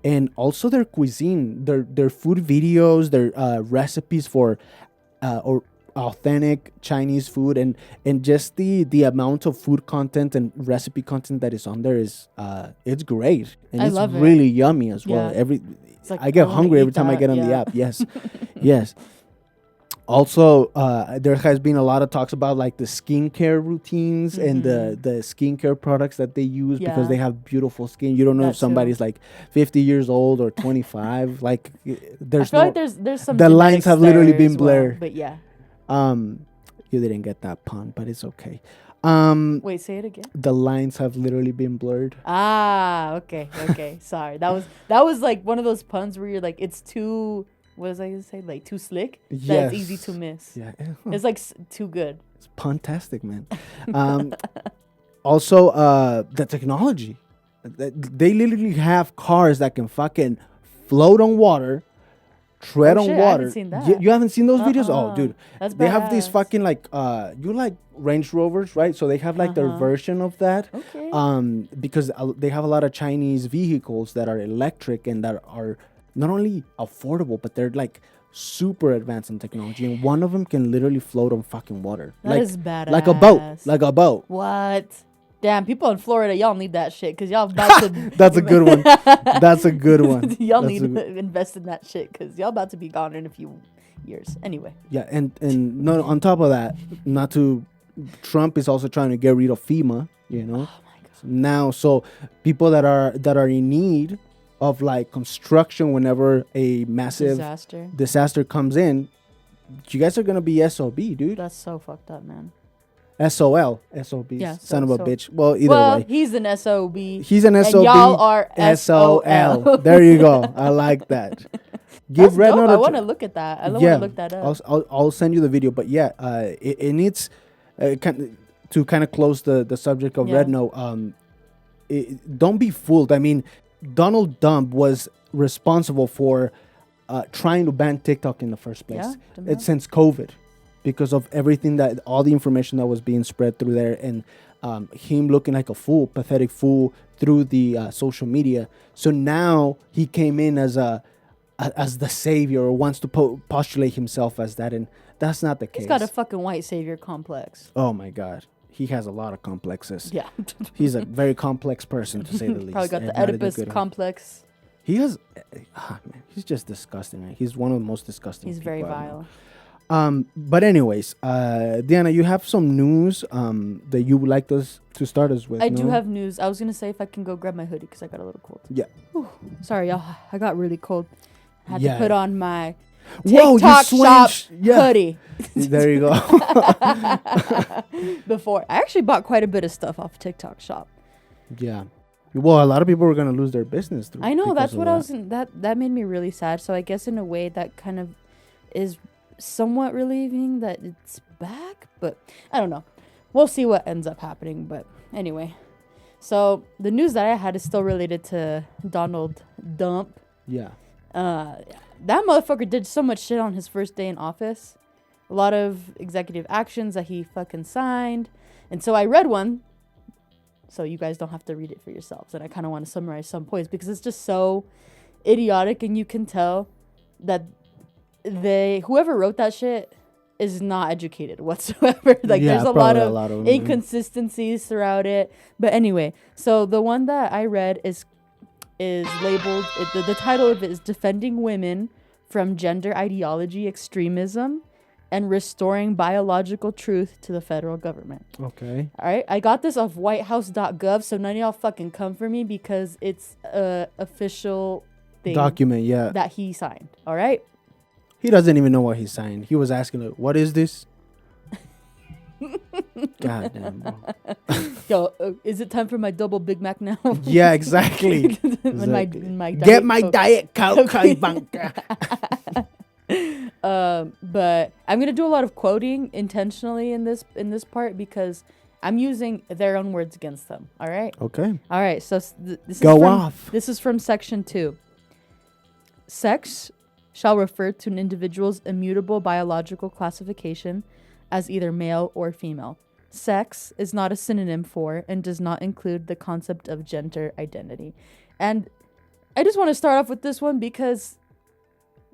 And also their cuisine, their food videos, their recipes for or authentic Chinese food, and just the amount of food content and recipe content that is on there is it's great, and it's really yummy as well. Like, I get hungry every time I get on the app. Yes. Yes. Also, there has been a lot of talks about like the skincare routines and the skincare products that they use because they have beautiful skin. You don't know if somebody's like 50 years old or 25. Like there's I feel like there's some the lines have literally been blurred. But yeah. You didn't get that pun, but it's okay. Wait, say it again. The lines have literally been blurred. Ah, okay. Sorry. That was like one of those puns where you're like, it's too, what was I gonna say? Like too slick. Yes. That it's easy to miss. Yeah. It's like too good. It's puntastic, man. Also, the technology. They literally have cars that can fucking float on water, tread on water. I haven't seen that. You haven't seen those videos? Oh, dude. That's they badass. have these fucking like you like Range Rovers, right? So they have like their version of that. Okay. Because they have a lot of Chinese vehicles that are electric and that are not only affordable, but they're like super advanced in technology, and one of them can literally float on fucking water. That is badass. Like a boat. What? Damn, people in Florida, y'all need that shit because y'all about to. That's a good one. That's a good one. Y'all need to invest in that shit because y'all about to be gone in a few years. Anyway. Yeah, and no, on top of that, Trump is also trying to get rid of FEMA. You know. Oh my God. Now, so people that are in need of like construction whenever a massive disaster comes in, you guys are gonna be SOB, dude. That's so fucked up, man. SOB, yeah, son of a bitch. Well, either way. He's an SOB. He's an SOB. And y'all are SOL. There you go. I like that. Give Red Note. I want to look at that. I want to look that up. I'll send you the video. But yeah, it needs to kind of close the subject of Red Note. Don't be fooled. I mean, Donald Trump was responsible for trying to ban TikTok in the first place. Yeah, since COVID. Because of everything all the information that was being spread through there, and him looking like a fool, pathetic fool through the social media. So now he came in as the savior, or wants to postulate himself as that, and that's not the case. He's got a fucking white savior complex. Oh my God, he has a lot of complexes. Yeah, he's a very complex person to say the least. Probably got the Oedipus complex. He has, man, he's just disgusting. Man. He's one of the most disgusting. He's very vile. But anyways, Diana, you have some news that you would like us to start us with. I do have news. I was gonna say if I can go grab my hoodie because I got a little cold. Yeah. Whew. Sorry, y'all. I got really cold. I had to put on my TikTok shop hoodie. There you go. Before I actually bought quite a bit of stuff off TikTok shop. Yeah. Well, a lot of people were gonna lose their business. I know. That's what I was. That made me really sad. So I guess in a way that kind of is somewhat relieving that it's back, but I don't know. We'll see what ends up happening. But anyway, so the news that I had is still related to Donald Trump. Yeah. That motherfucker did so much shit on his first day in office. A lot of executive actions that he fucking signed. And so I read one, so you guys don't have to read it for yourselves. And I kind of want to summarize some points because it's just so idiotic, and you can tell that whoever wrote that shit is not educated whatsoever. Like there's a lot of inconsistencies throughout it. But anyway, so the one that I read is labeled, the title of it is Defending Women from Gender Ideology Extremism and Restoring Biological Truth to the Federal Government. Okay. All right. I got this off whitehouse.gov, so none of y'all fucking come for me because it's a official thing document, that he signed. All right. He doesn't even know what he's saying. He was asking, like, what is this? God damn, bro. Yo, is it time for my double Big Mac now? Yeah, exactly. my Get my Coke. Diet Coke, Ivanka. But I'm gonna do a lot of quoting intentionally in this part because I'm using their own words against them. All right. Okay. All right. So This is from section 2. Sex shall refer to an individual's immutable biological classification as either male or female. Sex is not a synonym for and does not include the concept of gender identity. And I just want to start off with this one because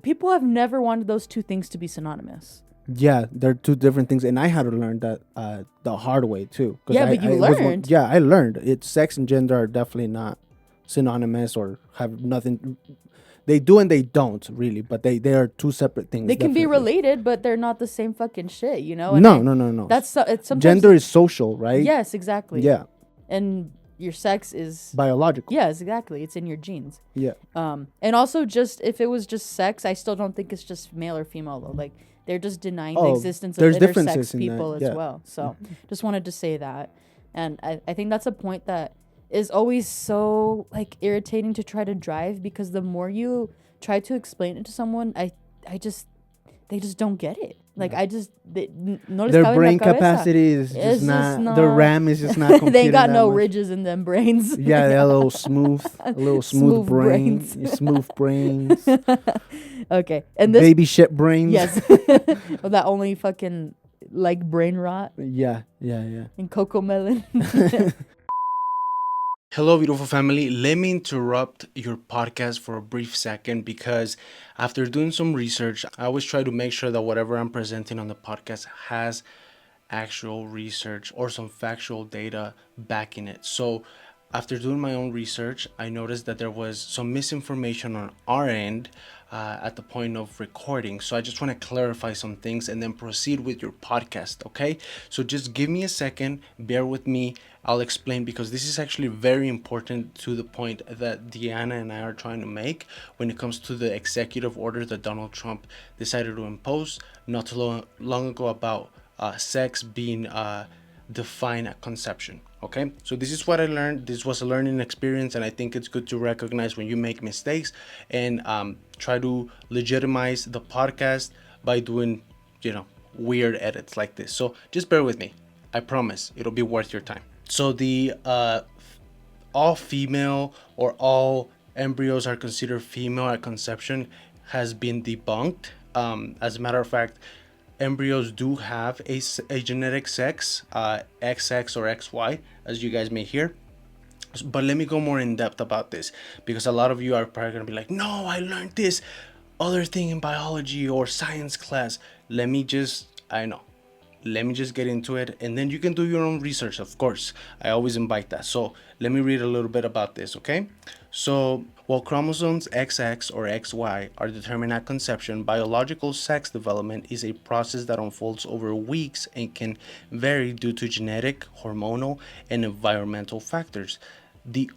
people have never wanted those two things to be synonymous. Yeah, they're two different things, and I had to learn that the hard way too. Yeah, but you learned. I learned. It's sex and gender are definitely not synonymous or have nothing. They do and they don't really, but they are two separate things. They can be related, but they're not the same fucking shit, you know? No. That's it's sometimes gender is social, right? Yes, exactly. Yeah. And your sex is biological. Yes, exactly. It's in your genes. Yeah. And also just if it was just sex, I still don't think it's just male or female though. Like they're just denying the existence of intersex people as well. So just wanted to say that. And I think that's a point that is always so like irritating to try to drive because the more you try to explain it to someone, they just don't get it. Like no their brain capacity is just not their RAM is just not they ain't got no ridges in them brains. Yeah, they're a little smooth brains. Smooth brains. Okay. And this baby shit brains. Yes. That only fucking like brain rot. Yeah. And cocoa melon. Hello, beautiful family. Let me interrupt your podcast for a brief second because after doing some research, I always try to make sure that whatever I'm presenting on the podcast has actual research or some factual data backing it. So after doing my own research, I noticed that there was some misinformation on our end at the point of recording. So I just want to clarify some things and then proceed with your podcast, okay? So just give me a second, bear with me. I'll explain because this is actually very important to the point that Deanna and I are trying to make when it comes to the executive order that Donald Trump decided to impose not too long ago about sex being defined at conception. Okay, so this is what I learned. This was a learning experience, and I think it's good to recognize when you make mistakes and try to legitimize the podcast by doing, weird edits like this. So just bear with me. I promise it'll be worth your time. So the all female or all embryos are considered female at conception has been debunked. As a matter of fact, embryos do have a genetic sex, XX or XY, as you guys may hear. But let me go more in depth about this because a lot of you are probably going to be like, no, I learned this other thing in biology or science class. Let me just get into it, and then you can do your own research, of course. I always invite that. So let me read a little bit about this, okay? So while chromosomes XX or XY are determined at conception, biological sex development is a process that unfolds over weeks and can vary due to genetic, hormonal, and environmental factors. The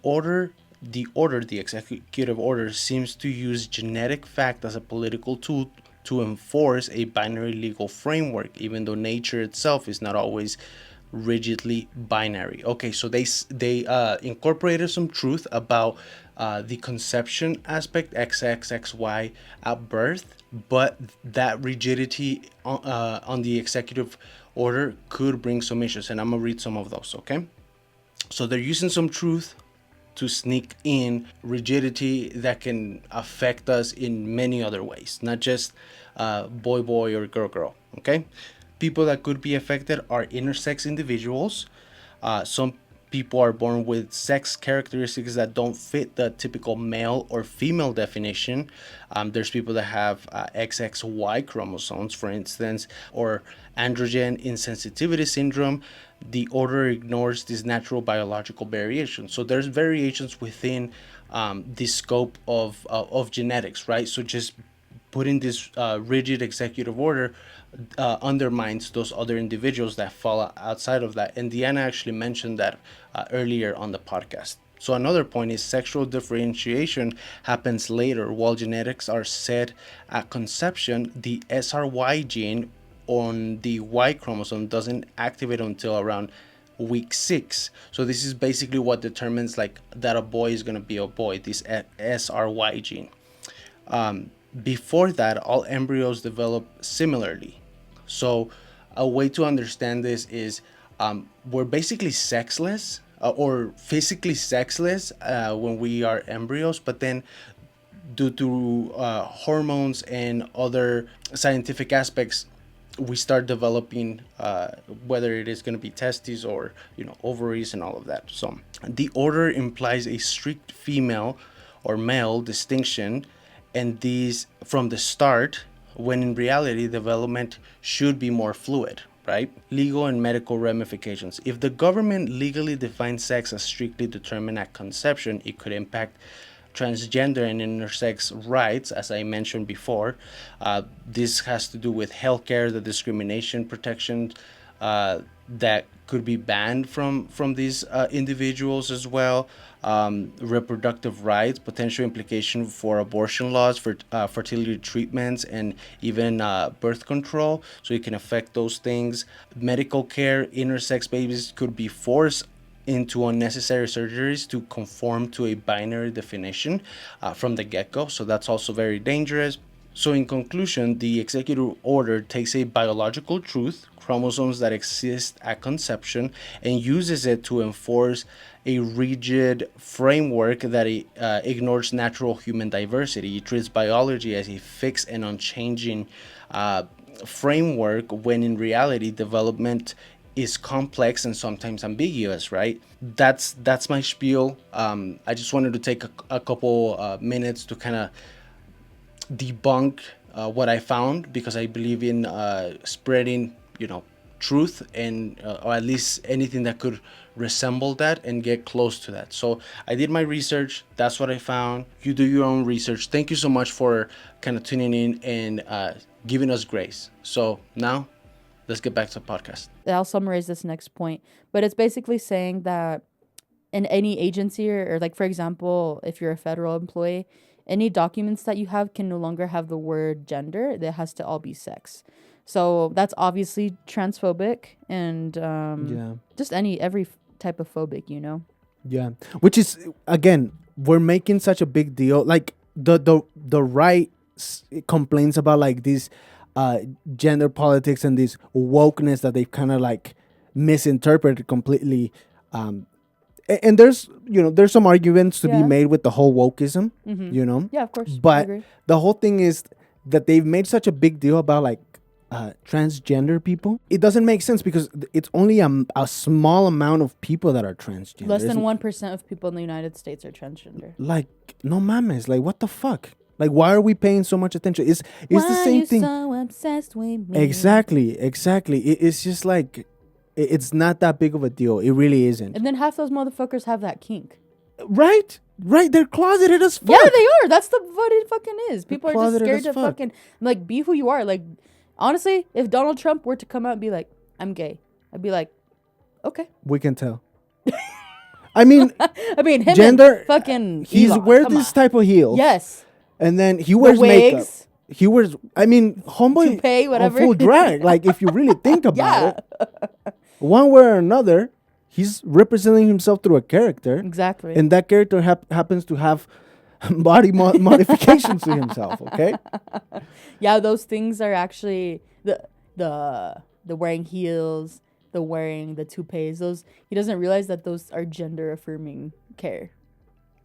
executive order seems to use genetic fact as a political tool to enforce a binary legal framework, even though nature itself is not always rigidly binary. Okay, so they incorporated some truth about the conception aspect, XXXY at birth, but that rigidity on the executive order could bring some issues, and I'm gonna read some of those. Okay, so they're using some truth to sneak in rigidity that can affect us in many other ways, not just boy or girl. Okay, people that could be affected are intersex individuals. Some people are born with sex characteristics that don't fit the typical male or female definition. There's people that have XXY chromosomes, for instance, or androgen insensitivity syndrome. The order ignores this natural biological variation. So there's variations within the scope of genetics, right? So just putting this rigid executive order undermines those other individuals that fall outside of that. And Deanna actually mentioned that earlier on the podcast. So another point is sexual differentiation happens later. While genetics are set at conception, the SRY gene on the Y chromosome doesn't activate until around week 6. So this is basically what determines like that a boy is going to be a boy, this SRY gene. Before that, all embryos develop similarly. So a way to understand this is we're basically sexless or physically sexless when we are embryos, but then due to hormones and other scientific aspects, we start developing whether it is going to be testes or ovaries and all of that. So the order implies a strict female or male distinction, and these from the start, when in reality development should be more fluid, right? Legal and medical ramifications. If the government legally defines sex as strictly determined at conception, it could impact transgender and intersex rights, as I mentioned before. This has to do with healthcare, the discrimination protection that could be banned from these individuals as well. Reproductive rights, potential implication for abortion laws, for fertility treatments, and even birth control. So it can affect those things. Medical care, intersex babies could be forced into unnecessary surgeries to conform to a binary definition from the get-go. So that's also very dangerous. So in conclusion, the executive order takes a biological truth, chromosomes that exist at conception, and uses it to enforce a rigid framework that ignores natural human diversity. It treats biology as a fixed and unchanging framework, when in reality development is complex and sometimes ambiguous, right? That's my spiel. I just wanted to take a couple minutes to kind of debunk what I found, because I believe in spreading, truth, and or at least anything that could resemble that and get close to that. So I did my research. That's what I found. You do your own research. Thank you so much for kind of tuning in and giving us grace. So now let's get back to the podcast. I'll summarize this next point, but it's basically saying that in any agency or like, for example, if you're a federal employee, any documents that you have can no longer have the word gender. It has to all be sex. So that's obviously transphobic and just every type of phobic, Yeah, which is, again, we're making such a big deal. Like the right complains about like these gender politics and this wokeness that they've kind of like misinterpreted completely. And there's some arguments to be made with the whole wokeism, Yeah, of course. But the whole thing is that they've made such a big deal about like transgender people. It doesn't make sense because it's only a small amount of people that are transgender. Less than 1% of people in the United States are transgender. Like, no mames, like what the fuck? Like, why are we paying so much attention? It's the same thing. Why are you so obsessed with me? Exactly. It's just like, it's not that big of a deal. It really isn't. And then half those motherfuckers have that kink. Right. They're closeted as fuck. Yeah, they are. That's what it fucking is. People are just scared to fuck. fucking like be who you are. Like, honestly, if Donald Trump were to come out and be like, "I'm gay," I'd be like, "Okay." We can tell. I mean, him gender. And fucking. He's Elon, wears this type of heels. Yes. And then he wears makeup. He wears. I mean, homeboy. Toupee, whatever. Full drag. Like, if you really think about it, one way or another, he's representing himself through a character. Exactly. And that character happens to have body modifications to himself. Okay. Yeah, those things are actually the wearing heels, the wearing the toupees. Those, he doesn't realize that those are gender affirming care.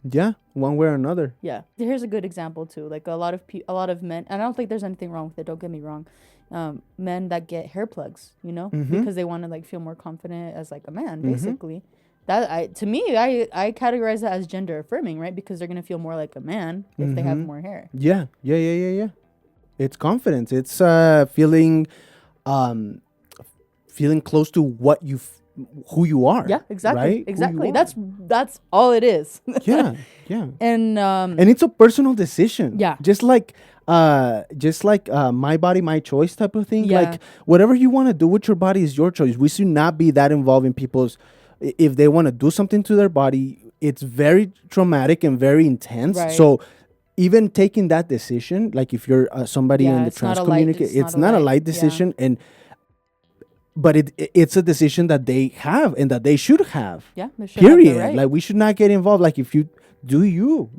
Yeah, one way or another. Yeah. Here's a good example too. Like a lot of men, and I don't think there's anything wrong with it, don't get me wrong. Men that get hair plugs, because they want to like feel more confident as like a man, basically. That to me, I categorize that as gender affirming, right? Because they're gonna feel more like a man if they have more hair. Yeah. It's confidence. It's feeling close to who you are. Yeah, exactly. Right? Exactly. That's all it is. Yeah. And it's a personal decision. Yeah. Just like my body, my choice type of thing. Yeah. Like, whatever you want to do with your body is your choice. We should not be that involved in people's, if they want to do something to their body, it's very traumatic and very intense. Right. So even taking that decision, like if you're somebody in the it's not trans a light- community, it's not a light yeah. decision, but it's a decision that they have and that they should have. Yeah, they should have the Period. right. Like we should not get involved. Like if you do, you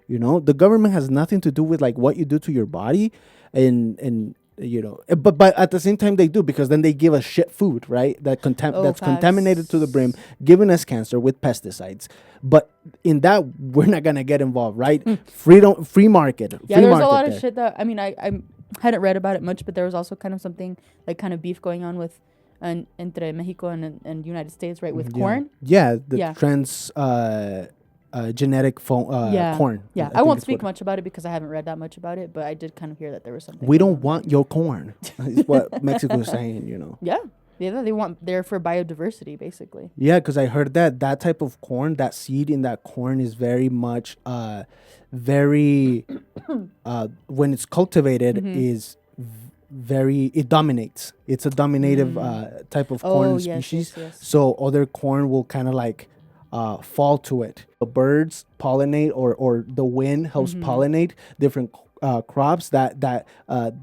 know, the government has nothing to do with like what you do to your body, and you know, but at the same time they do, because then they give us shit food, right? That's Facts. contaminated to the brim, giving us cancer with pesticides. But in that, we're not gonna get involved, right? Free market. Yeah, there was a lot of shit that I mean, I hadn't read about it much, but there was also kind of something like kind of beef going on with entre Mexico and United States, right? With corn. Yeah, trans genetic corn. Yeah, I won't speak much about it because I haven't read that much about it, but I did kind of hear that there was something. We don't want your corn. Is what Mexico is saying, you know. Yeah, they're for biodiversity, basically. Yeah, because I heard that type of corn, that seed in that corn is very much, very, when it's cultivated, is very, it dominates. It's a dominative type of corn species. Yes. So other corn will kind of like fall to it. The birds pollinate, or the wind helps pollinate different crops. That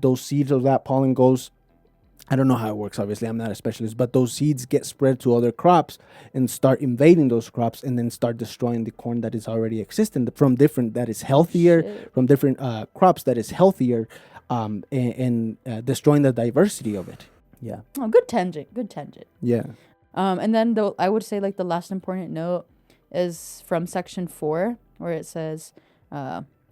those seeds of that pollen goes. I don't know how it works. Obviously, I'm not a specialist, but those seeds get spread to other crops and start invading those crops, and then start destroying the corn that is already existing from different that is healthier, from different crops that is healthier, and destroying the diversity of it. Yeah. Oh, good tangent. Yeah. And then I would say like the last important note is from section 4, where it says,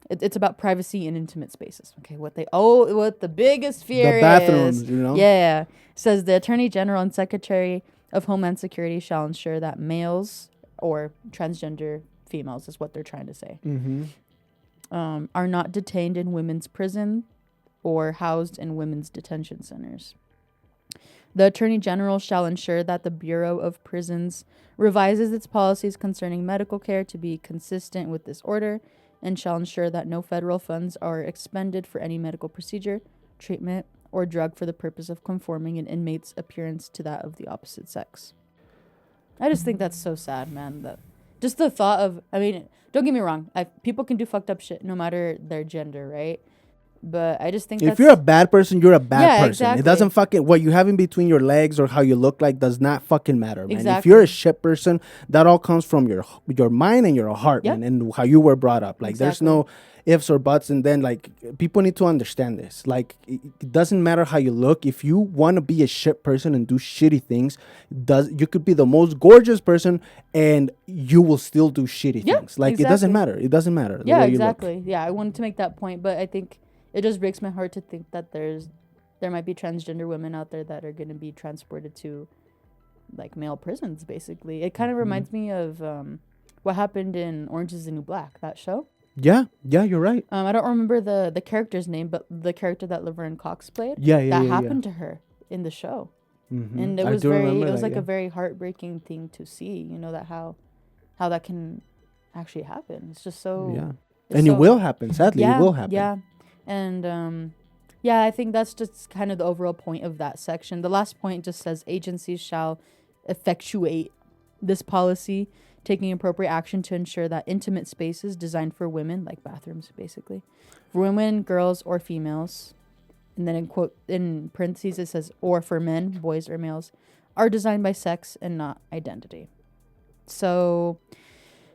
it's about privacy in intimate spaces. Okay, what the biggest fear the bathrooms, you know. Yeah, it says the Attorney General and Secretary of Homeland Security shall ensure that males or transgender females is what they're trying to say, are not detained in women's prison or housed in women's detention centers. The Attorney General shall ensure that the Bureau of Prisons revises its policies concerning medical care to be consistent with this order, and shall ensure that no federal funds are expended for any medical procedure, treatment, or drug for the purpose of conforming an inmate's appearance to that of the opposite sex. I just think that's so sad, man. That just the thought of, I mean, don't get me wrong, people can do fucked up shit no matter their gender, right? But I just think if you're a bad person, you're a bad person. Exactly. It doesn't fucking, what you have in between your legs or how you look like does not fucking matter, man. Exactly. If you're a shit person, that all comes from your mind and your heart, man, and how you were brought up. Like there's no ifs or buts. And then like people need to understand this. Like it doesn't matter how you look. If you want to be a shit person and do shitty things, you could be the most gorgeous person and you will still do shitty things. Like it doesn't matter. It doesn't matter. Yeah, exactly. Yeah, I wanted to make that point, but I think it just breaks my heart to think that there might be transgender women out there that are going to be transported to like male prisons, basically. It kind of reminds me of what happened in Orange is the New Black, that show. Yeah, you're right. I don't remember the character's name, but the character that Laverne Cox played, that happened to her in the show. And it was a very heartbreaking thing to see, you know, that how that can actually happen. It's just so... Yeah. And it will happen. Sadly, it will happen. Yeah. And, I think that's just kind of the overall point of that section. The last point just says agencies shall effectuate this policy, taking appropriate action to ensure that intimate spaces designed for women, like bathrooms, basically, for women, girls, or females, and then in parentheses it says, or for men, boys or males, are designed by sex and not identity. So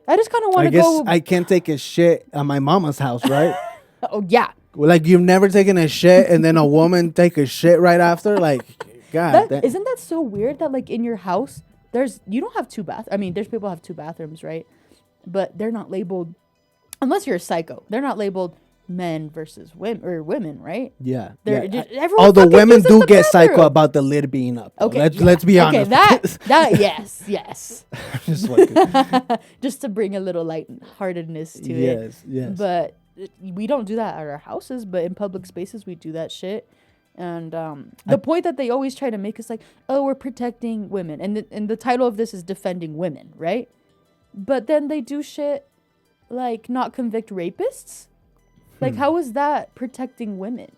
I just kind of want to go... I can't take a shit at my mama's house, right? Oh, yeah. Like, you've never taken a shit and then a woman take a shit right after? Like, God. Isn't that so weird that, like, in your house, you don't have two bathrooms. I mean, there's people who have two bathrooms, right? But they're not labeled, unless you're a psycho, they're not labeled men versus women, right? Yeah. Although women do get psycho about the lid being up. Though. Okay. Let's be honest. Okay, yes. Just to bring a little lightheartedness to it. Yes. But we don't do that at our houses, but in public spaces we do that shit. And the point that they always try to make is like, oh, we're protecting women, and the title of this is defending women, right? But then they do shit like not convict rapists. Like, how is that protecting women?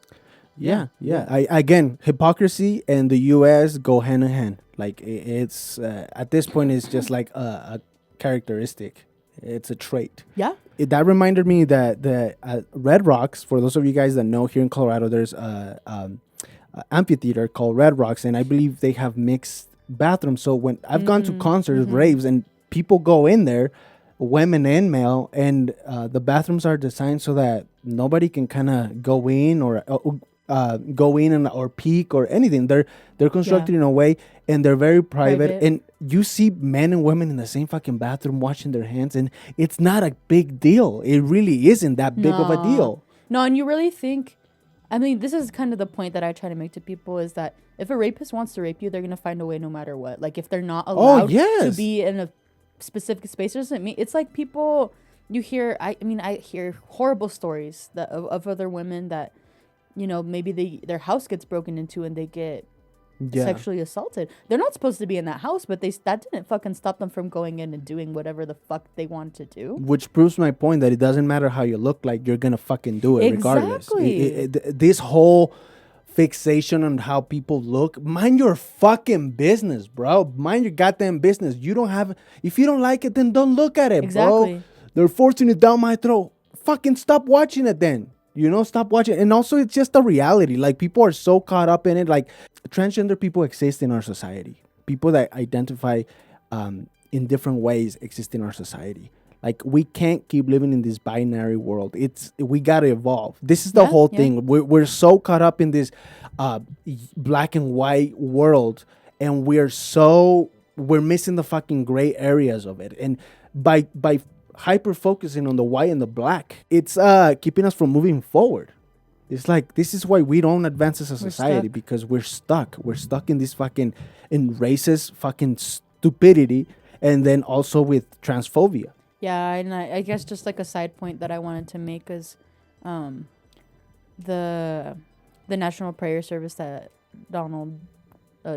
Yeah. Again, hypocrisy and the U.S. go hand in hand. Like, it's at this point, it's just like a characteristic. It's a trait. Yeah. That reminded me that the Red Rocks, for those of you guys that know, here in Colorado, there's a amphitheater called Red Rocks, and I believe they have mixed bathrooms. So when I've gone to concerts, raves, and people go in there, women and male, and the bathrooms are designed so that nobody can kind of go in or or peek or anything. They're constructed in a way, and they're very private. And you see men and women in the same fucking bathroom washing their hands, and it's not a big deal. It really isn't that big of a deal. No, and you really think, I mean, this is kind of the point that I try to make to people, is that if a rapist wants to rape you, they're gonna find a way no matter what. Like, if they're not allowed to be in a specific space, doesn't mean it's like people you hear. I hear horrible stories of other women that, you know, maybe their house gets broken into and they get sexually assaulted. They're not supposed to be in that house, but that didn't fucking stop them from going in and doing whatever the fuck they wanted to do. Which proves my point that it doesn't matter how you look like, you're gonna fucking do it regardless. This whole fixation on how people look, mind your fucking business, bro. Mind your goddamn business. If you don't like it, then don't look at it, bro. They're forcing it down my throat. Fucking stop watching it then. You know, stop watching. And also, it's just a reality. Like, people are so caught up in it. Like, transgender people exist in our society. People that identify in different ways exist in our society. Like, we can't keep living in this binary world. We gotta evolve. This is the whole thing. We're so caught up in this black and white world, and we're missing the fucking gray areas of it. And by hyper focusing on the white and the black, it's keeping us from moving forward. It's like, this is why we don't advance as a society, because we're stuck in this fucking racist fucking stupidity, and then also with transphobia. Yeah, and I guess just like a side point that I wanted to make is the National Prayer Service that Donald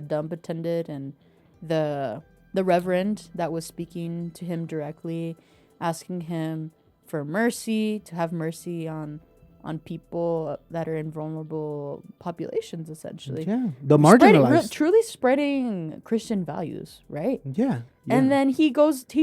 Dump attended, and the reverend that was speaking to him directly, asking him for mercy, to have mercy on people that are in vulnerable populations, essentially. Yeah, the marginalized. Truly spreading Christian values, right? Yeah. And then he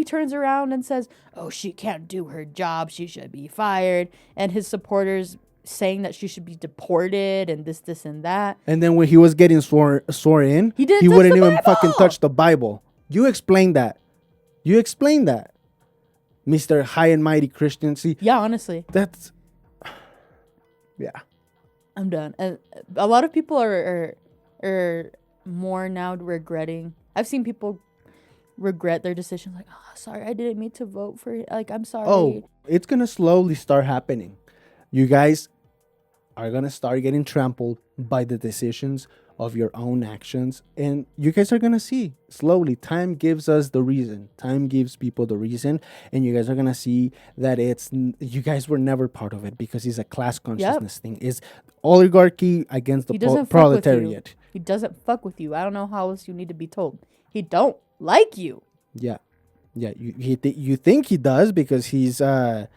turns around and says, oh, she can't do her job, she should be fired. And his supporters saying that she should be deported and this and that. And then when he was getting sworn in, he wouldn't even fucking touch the Bible. You explain that. Mr. High and Mighty Christian. See, yeah, honestly. That's... Yeah. I'm done. A lot of people are more now regretting. I've seen people regret their decision. Like, oh, sorry, I didn't mean to vote for it. Like, I'm sorry. Oh, it's going to slowly start happening. You guys are going to start getting trampled by the decisions of your own actions, and you guys are gonna see slowly. Time gives us the reason. Time gives people the reason, and you guys are gonna see that you guys were never part of it, because it's a class consciousness thing. It's oligarchy against the proletariat. He doesn't fuck with you. I don't know how else you need to be told. He don't like you. Yeah. You think he does because he's the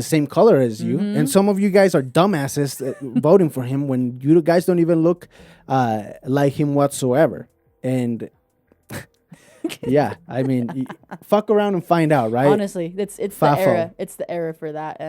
same color as you, and some of you guys are dumbasses voting for him when you guys don't even look like him whatsoever. And yeah, I mean, fuck around and find out, right? Honestly, it's the era. It's the era for that.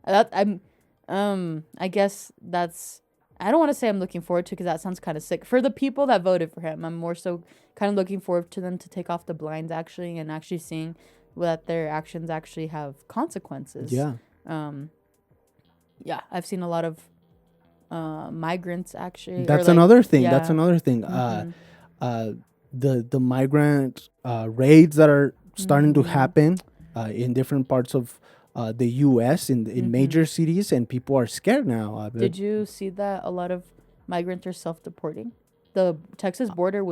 I guess that's. I don't want to say I'm looking forward to, because that sounds kind of sick. For the people that voted for him, I'm more so kind of looking forward to them to take off the blinds actually, and actually seeing that their actions actually have consequences. Yeah. Yeah, I've seen a lot of migrants actually. That's another thing. Yeah. That's another thing. The migrant raids that are starting to happen in different parts of the U.S. in major cities, and people are scared now. Did you see that a lot of migrants are self-deporting? The Texas border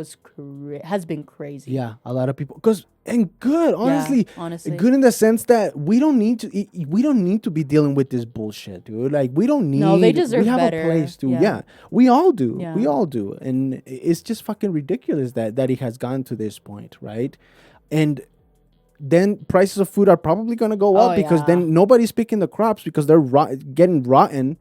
has been crazy. Yeah, a lot of people, honestly, honestly, good in the sense that we don't need to be dealing with this bullshit, dude. Like, we don't need. No, they deserve better. We have a place to. Yeah, we all do. Yeah. We all do, and it's just fucking ridiculous that it has gone to this point, right? And then prices of food are probably gonna go up because then nobody's picking the crops because they're getting rotten.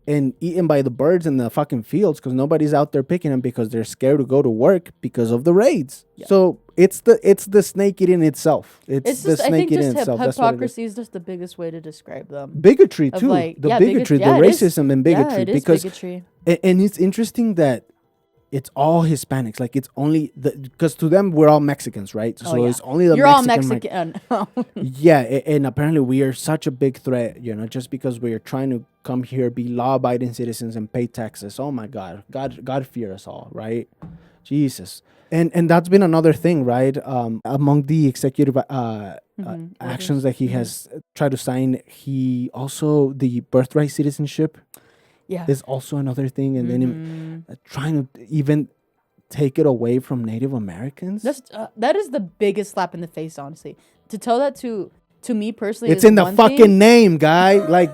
and eaten by the birds in the fucking fields because nobody's out there picking them because they're scared to go to work because of the raids. Yeah. So it's the snake eating itself. It's the just, I snake think eating just itself. hypocrisy is just the biggest way to describe them. Bigotry too. Like, the bigotry, the racism and bigotry. Yeah, it is because bigotry. And it's interesting that it's all Hispanics. Like, it's only because to them we're all Mexicans, right? So it's only the You're Mexican. all Mexican. Yeah, and apparently we are such a big threat, just because we are trying to come here, be law-abiding citizens, and pay taxes. Oh my God, God fear us all, right? Jesus, and that's been another thing, right? Among the executive actions that he has tried to sign, he also the birthright citizenship. Yeah, is also another thing, and then trying to even take it away from Native Americans. That is the biggest slap in the face, honestly. To tell that to me personally, it's in the fucking name, guy. Like,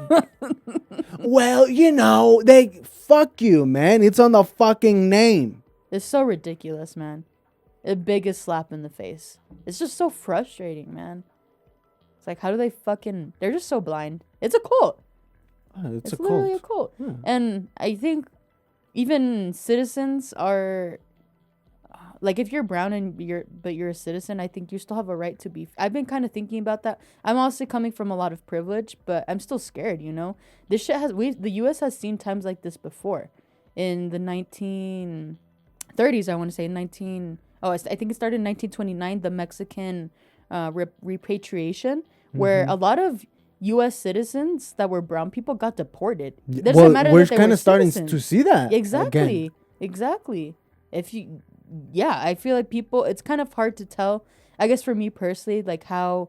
well, they fuck you, man. It's on the fucking name. It's so ridiculous, man. The biggest slap in the face. It's just so frustrating, man. It's like, how do they they're just so blind. It's a cult. It's literally a cult. Yeah. And I think even citizens are like, if you're brown and you're a citizen, I think you still have a right to be. I've been kind of thinking about that. I'm also coming from a lot of privilege, but I'm still scared, This shit the US has seen times like this before. In the 1930s, I want to say I think it started in 1929, the Mexican repatriation, where a lot of U.S. citizens that were brown people got deported. Well, we're kind of starting to see that. Exactly. Again. Exactly. I feel like people, it's kind of hard to tell. I guess for me personally, like, how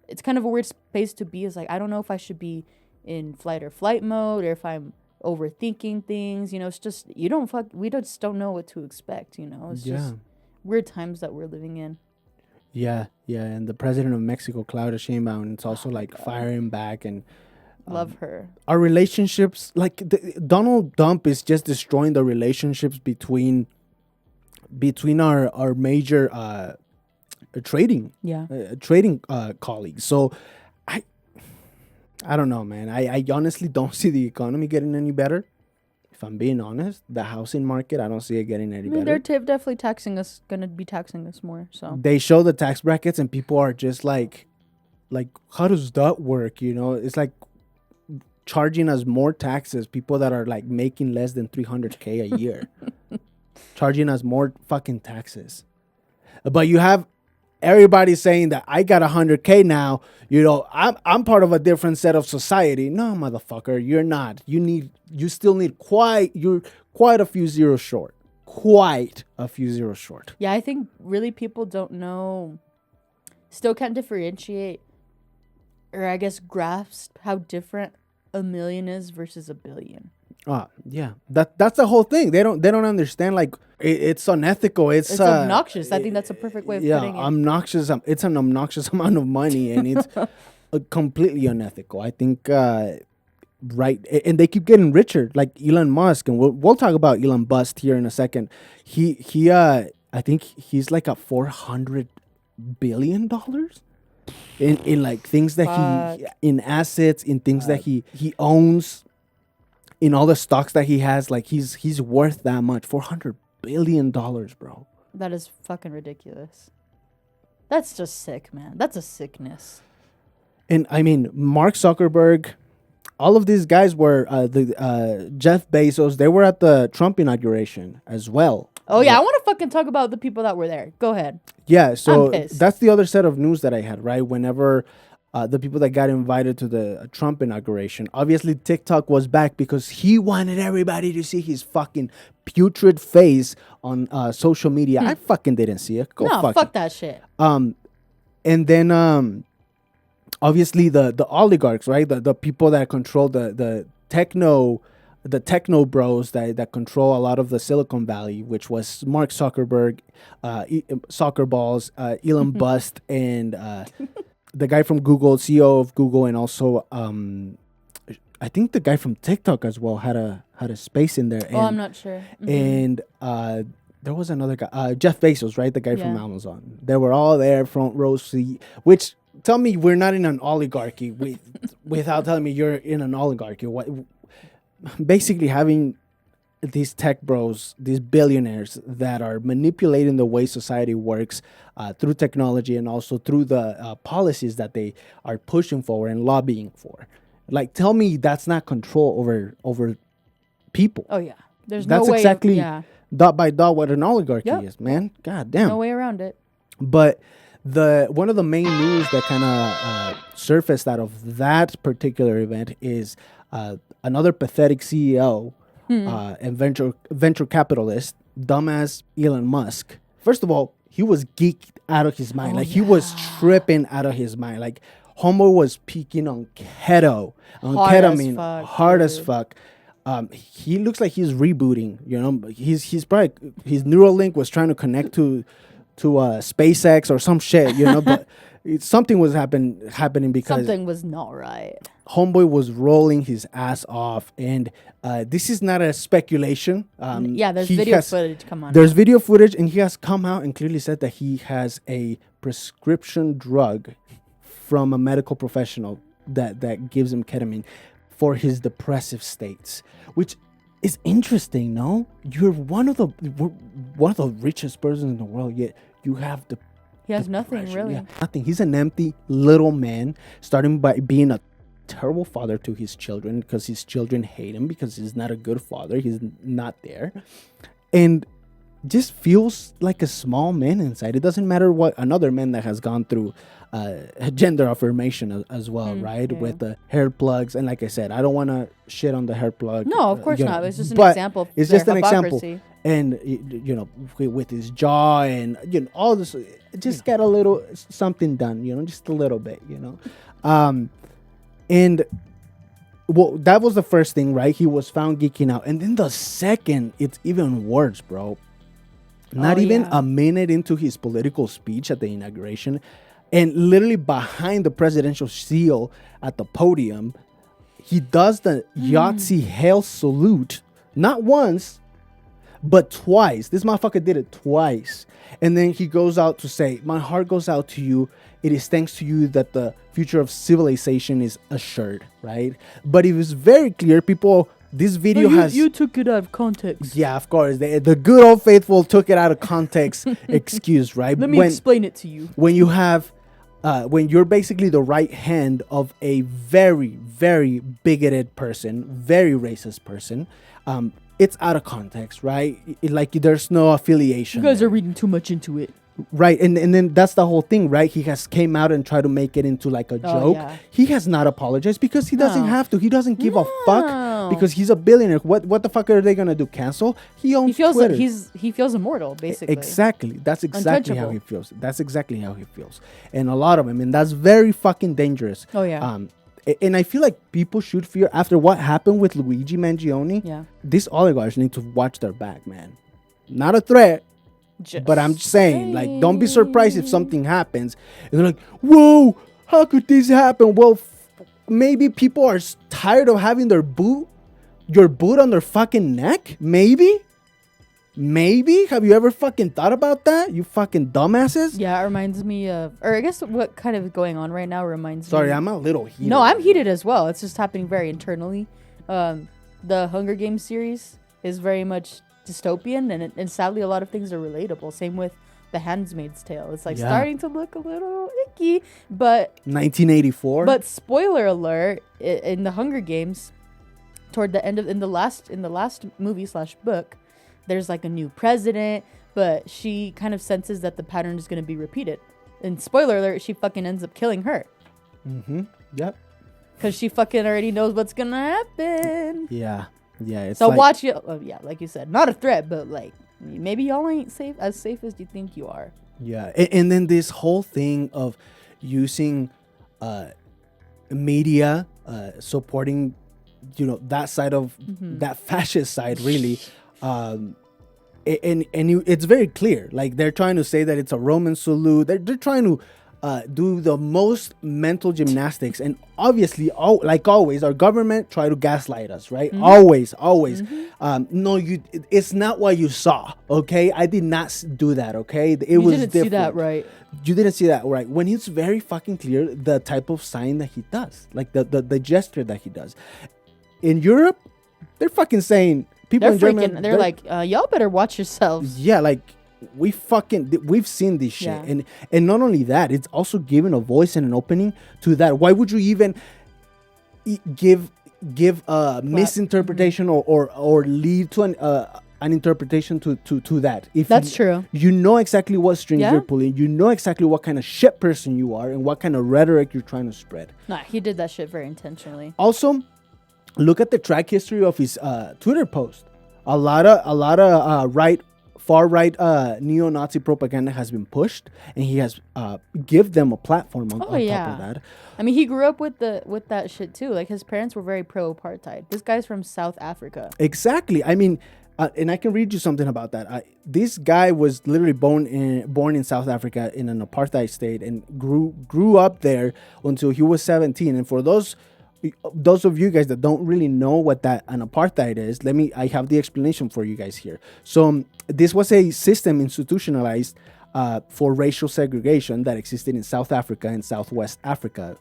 it's kind of a weird space to be, is like, I don't know if I should be in fight or flight mode, or if I'm overthinking things. It's just, we just don't know what to expect. It's just weird times that we're living in. Yeah, and the president of Mexico, Claudia Sheinbaum, it's also firing back, and love her. Our relationships, like Donald Trump, is just destroying the relationships between our major trading colleagues. So I don't know, man. I honestly don't see the economy getting any better. If I'm being honest, the housing market, I don't see it getting any better. They're definitely going to be taxing us more. So they show the tax brackets, and people are just like, how does that work? It's like charging us more taxes. People that are like making less than $300K a year, charging us more fucking taxes. But you have everybody saying that I got $100K now. I'm part of a different set of society. No, motherfucker, you're not. You still need you're quite a few zeros short. Quite a few zeros short. Yeah, I think really people don't know, still can't differentiate, or I guess grasp how different a million is versus a billion. Yeah. That's the whole thing. They don't understand, like, it's unethical. It's obnoxious. I think that's a perfect way of putting it. Obnoxious. It's an obnoxious amount of money, and it's completely unethical. I think right, and they keep getting richer, like Elon Musk, and we'll talk about Elon Bust here in a second. He I think he's like a $400 billion in like things that he in assets, in things that he owns, in all the stocks that he has. Like, he's worth that much, $400 billion, bro. That is fucking ridiculous. That's just sick, man. That's a sickness. And I mean, Mark Zuckerberg, all of these guys were Jeff Bezos. They were at the Trump inauguration as well. Oh yeah, I want to fucking talk about the people that were there. Go ahead. Yeah, so that's the other set of news that I had, right? Whenever the people that got invited to the Trump inauguration, obviously TikTok was back because he wanted everybody to see his fucking putrid face on social media. I fucking didn't see it. Fuck that shit. And then obviously the oligarchs, right? The people that control the techno bros that control a lot of the Silicon Valley, which was Mark Zuckerberg, soccer balls, Elon Bust, and the guy from Google, CEO of Google, and also I think the guy from TikTok as well had a space in there. And, I'm not sure. And there was another guy, Jeff Bezos, right? The guy from Amazon. They were all there, front row seat. Which, tell me we're not in an oligarchy without telling me you're in an oligarchy. What? basically having these tech bros, these billionaires that are manipulating the way society works through technology and also through the policies that they are pushing for and lobbying for. Like, tell me that's not control over people. Oh yeah, there's That's no way. exactly Yeah, dot by dot what an oligarchy Yep. is, man. God damn. no way around it. But the one of the main news that kind of surfaced out of that particular event is another pathetic CEO and venture capitalist, dumbass Elon Musk. First of all, he was geeked out of his mind. Like he was tripping out of his mind. Like Homo was peaking on Hard as ketamine, fuck, hard as dude. fuck. He looks like he's rebooting. You know, he's probably his Neuralink was trying to connect to SpaceX or some shit. You know, but something was happening because Something was not right. Homeboy was rolling his ass off, and this is not a speculation. Yeah, there's he video has- footage. Come on. There's video footage, and he has come out and clearly said that he has a prescription drug from a medical professional that gives him ketamine for his depressive states, which is interesting. No, you're one of the richest persons in the world, yet you have the He has nothing depression. really. Yeah, nothing. He's an empty little man, starting by being a terrible father to his children because his children hate him because he's not a good father. He's not there. And just feels like a small man inside. It doesn't matter what another man that has gone through gender affirmation as well, right? yeah. With the hair plugs. And like I said, I don't want to shit on the hair plug. No, of course you know, not. It's just an but example. Of It's their just an example. hypocrisy. And you know, with his jaw and all this, just get a little something done, just a little bit, and well, that was the first thing, right? He was found geeking out, and then the second, it's even worse, bro. Not even a minute into his political speech at the inauguration, and literally behind the presidential seal at the podium, he does the Yahtzee hail salute, not once, but twice. This motherfucker did it twice. And then he goes out to say, my heart goes out to you. It is thanks to you that the future of civilization is assured, right? But it was very clear, people, this video has... You took it out of context. Yeah, of course. The good old faithful took it out of context excuse, right? Let me explain it to you. When you have... when you're basically the right hand of a very, very bigoted person, very racist person, it's out of context, right? Like there's no affiliation. You guys are reading too much into it. Right, and then that's the whole thing, right? He has came out and tried to make it into like a joke. Yeah. He has not apologized because he doesn't No. have to. He doesn't give a No. fuck because he's a billionaire. What the fuck are they gonna do? Cancel? He owns He feels Twitter. like he feels immortal, basically. Exactly. That's exactly how Untouchable. he feels. That's exactly how he feels. And a lot of them, and that's very fucking dangerous. Oh yeah. And I feel like people should fear after what happened with Luigi Mangione. Yeah. These oligarchs need to watch their back, man. Not a threat, but I'm just saying, like, don't be surprised if something happens. And they're like, whoa, how could this happen? Well, maybe people are tired of having your boot on their fucking neck. Maybe. Have you ever fucking thought about that? You fucking dumbasses. Yeah, it reminds me of, or I guess what kind of is going on right now reminds me. Sorry, I'm a little heated. No, I'm heated as well. It's just happening very internally. The Hunger Games series is very much dystopian, and sadly, a lot of things are relatable. Same with The Handmaid's Tale. It's like starting to look a little icky, but 1984. But spoiler alert: in the Hunger Games, toward the end of in the last movie / book, there's like a new president, but she kind of senses that the pattern is going to be repeated. And spoiler alert: she fucking ends up killing her. Yep. Because she fucking already knows what's gonna happen. Yeah. It's So like, watch it. Oh, yeah, like you said, not a threat, but like maybe y'all ain't as safe as you think you are. Yeah, and then this whole thing of using media supporting, that side of that fascist side, really. And it's very clear. Like they're trying to say that it's a Roman salute. They're trying to do the most mental gymnastics, and obviously, like always, our government try to gaslight us, right? Always. No, it's not what you saw. Okay, I did not do that. Okay, it was didn't different. see that right. You didn't see that right. When it's very fucking clear the type of sign that he does, like the gesture that he does. In Europe, they're fucking saying people They're in Germany. freaking. They're like, y'all better watch yourselves. Yeah, like we've seen this shit, Yeah. and not only that, it's also giving a voice and an opening to that. Why would you even give a misinterpretation or lead to an interpretation to that? If That's true. You know exactly what strings Yeah. you're pulling. You know exactly what kind of shit person you are and what kind of rhetoric you're trying to spread. Nah, he did that shit very intentionally. Also, look at the track history of his Twitter post. A lot of far right neo-Nazi propaganda has been pushed, and he has give them a platform on top of that. I mean, he grew up with that shit too. Like his parents were very pro-apartheid. This guy's from South Africa. Exactly. I mean, and I can read you something about that. This guy was literally born in South Africa in an apartheid state and grew up there until he was 17. And for those of you guys that don't really know what an apartheid is, I have the explanation for you guys here. So this was a system institutionalized for racial segregation that existed in South Africa and Southwest Africa,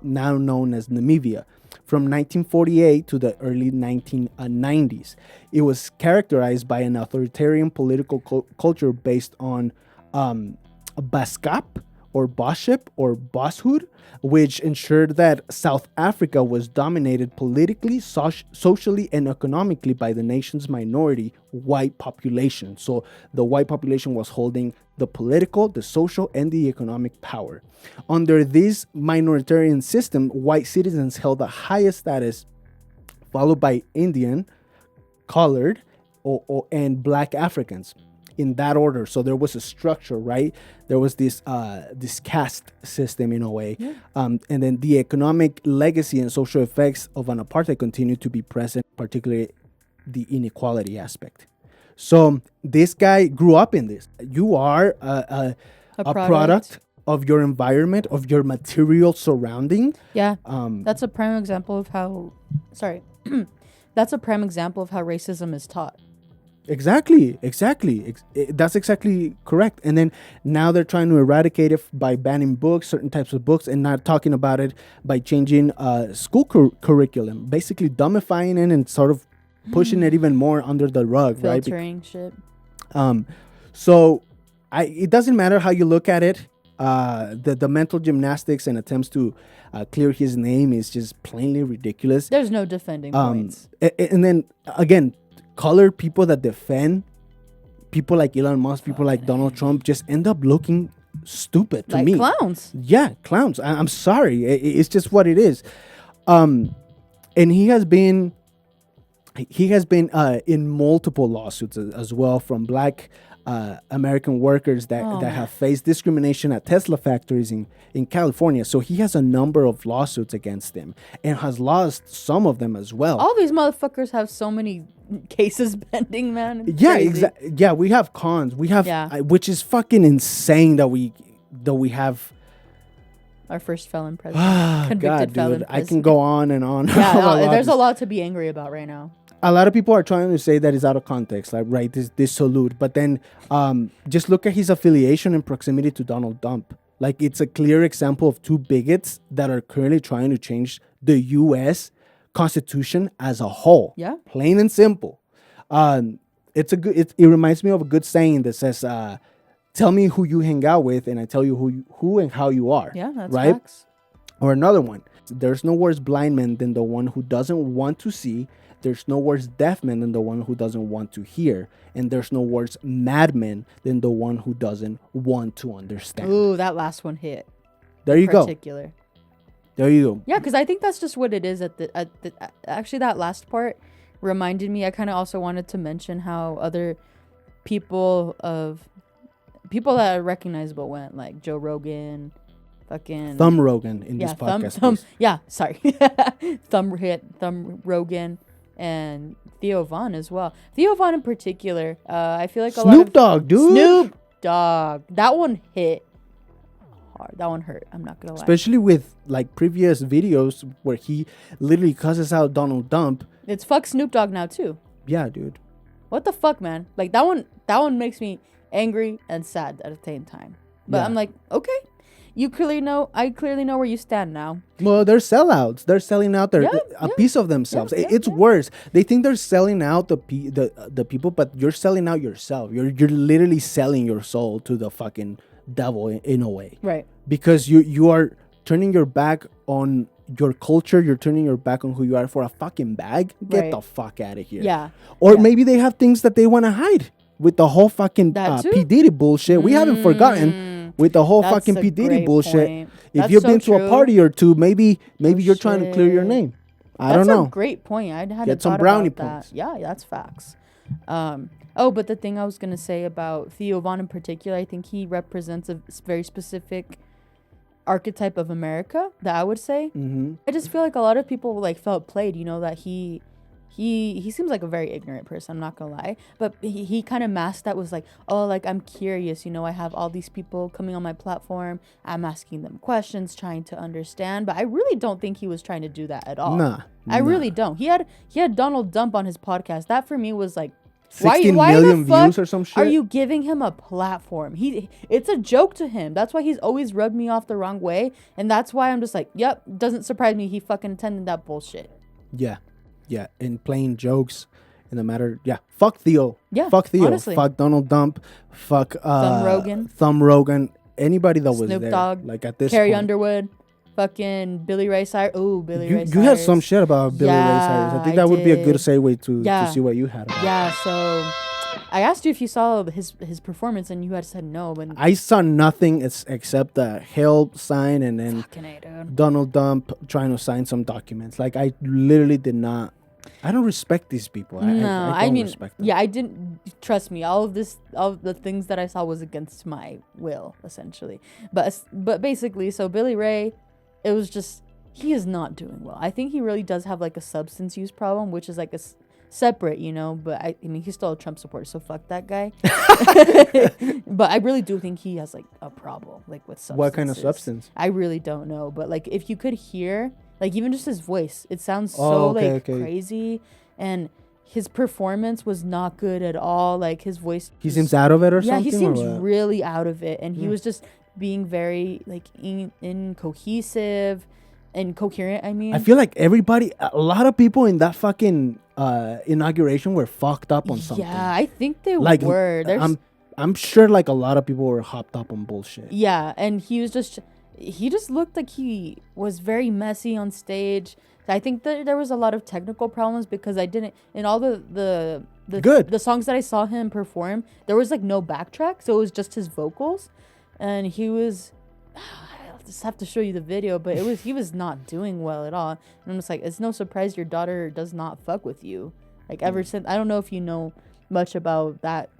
now known as Namibia, from 1948 to the early 1990s. It was characterized by an authoritarian political culture based on Baskap or bossship or bosshood, which ensured that South Africa was dominated politically, socially, and economically by the nation's minority white population. So the white population was holding the political, the social, and the economic power. Under this minoritarian system, white citizens held the highest status, followed by Indian, colored, and black Africans, in that order. So there was a structure, right? There was this caste system in a way. Yeah. And then the economic legacy and social effects of an apartheid continued to be present, particularly the inequality aspect. So this guy grew up in this. You are a product of your environment, of your material surrounding. Yeah. That's a prime example of how, that's a prime example of how racism is taught. Exactly. That's exactly correct. And then now they're trying to eradicate it by banning books, certain types of books, and not talking about it by changing school curriculum, basically dumbifying it and sort of pushing it even more under the rug, filtering shit. So it doesn't matter how you look at it. The mental gymnastics and attempts to clear his name is just plainly ridiculous. There's no defending points. And then again, colored people that defend people like Elon Musk, people like Donald Trump, just end up looking stupid to me. Like clowns. Yeah, clowns. I'm sorry. It's just what it is. And he has been in multiple lawsuits as well from black American workers that have faced discrimination at Tesla factories in California. So he has a number of lawsuits against them and has lost some of them as well. All these motherfuckers have so many cases pending, man. It's yeah, crazy. exactly. Yeah, we have cons. We have, which is fucking insane that we have our first felon president. Convicted God, dude, felon I can go on and on. Yeah, there's a lot to be angry about right now. A lot of people are trying to say that it's out of context, like, right, this salute. But then just look at his affiliation and proximity to Donald Trump. Like, it's a clear example of two bigots that are currently trying to change the U.S. Constitution as a whole. Yeah. Plain and simple. It reminds me of a good saying that says, tell me who you hang out with and I tell you who and how you are. Yeah, that's right? facts. Or another one. There's no worse blind man than the one who doesn't want to see. There's no worse deaf man than the one who doesn't want to hear. And there's no worse madman than the one who doesn't want to understand. Ooh, that last one hit. There you go. Particular. There you go. Yeah, because I think that's just what it is. Actually, that last part reminded me. I kind of also wanted to mention how other people that are recognizable went, like Joe Rogan, fucking Thumb Rogan in this podcast. Thumb Rogan. And Theo Von as well. Theo Von in particular, I feel like Snoop Dogg, dude. Snoop Dogg. That one hit hard. That one hurt. I'm not gonna lie. Especially with like previous videos where he literally cusses out Donald Trump. It's fuck Snoop Dogg now too. Yeah, dude. What the fuck, man? Like that one makes me angry and sad at the same time. But yeah. I'm like, okay. You clearly know. I clearly know where you stand now. Well, they're sellouts. They're selling out a piece of themselves. It's worse. They think they're selling out the people, but you're selling out yourself. You're literally selling your soul to the fucking devil in a way. Right. Because you are turning your back on your culture. You're turning your back on who you are for a fucking bag. Get the fuck out of here. Yeah. Or maybe they have things that they want to hide with the whole fucking P. Diddy bullshit. We haven't forgotten with the whole fucking P. Diddy bullshit. Point. If you've been to a party or two, maybe you're trying to clear your name. I don't know. That's a great point. I hadn't Get some thought brownie about points. that. Yeah, that's facts. But the thing I was going to say about Theo Von in particular, I think he represents a very specific archetype of America that I would say. Mm-hmm. I just feel like a lot of people like felt played, that he seems like a very ignorant person, I'm not gonna lie, but he kind of masked that was like, oh, like I'm curious, I have all these people coming on my platform, I'm asking them questions, trying to understand, but I really don't think he was trying to do that at all. I really don't. He had Donald Dump on his podcast. That for me was like, 16 why million the fuck views or some shit. Are you giving him a platform? It's a joke to him. That's why he's always rubbed me off the wrong way, and that's why I'm just like, yep, doesn't surprise me he fucking attended that bullshit. Yeah, and playing jokes in the matter. Yeah, fuck Theo. Yeah, fuck Theo. Honestly. Fuck Donald Dump. Fuck Thumb Rogan. Anybody that was Snoop there. Dogg. Like at this Carrie point. Underwood. Fucking Billy Ray Cyrus. Ooh, Billy Ray Cyrus. You had some shit about Billy Ray Cyrus. I think that would be a good segue to see what you had about. Yeah, so I asked you if you saw his performance, and you had said no. But I saw nothing except the hell sign and then Donald Dump trying to sign some documents. Like, I literally did not. I don't respect these people. I mean, respect them. Yeah, I didn't. Trust me, all of the things that I saw was against my will, essentially. But basically, so Billy Ray, it was just, he is not doing well. I think he really does have like a substance use problem, which is like a separate, but I mean, he's still a Trump supporter, so fuck that guy. But I really do think he has like a problem, like with substances. What kind of substance? I really don't know, but like if you could hear, like even just his voice, it sounds so crazy, and his performance was not good at all. Like his voice, he seems out of it or something. Yeah, he seems really out of it, and he was just being very like incohesive and coherent. I mean, I feel like a lot of people in that fucking inauguration were fucked up on something. Yeah, I think they were. I'm sure like a lot of people were hopped up on bullshit. Yeah, and he just looked like he was very messy on stage. I think that there was a lot of technical problems because I didn't, in all the songs that I saw him perform, there was like no backtrack, so it was just his vocals, and he was. I'll just have to show you the video, but he was not doing well at all. And I'm just like, it's no surprise your daughter does not fuck with you. Like ever since, I don't know if you know much about that,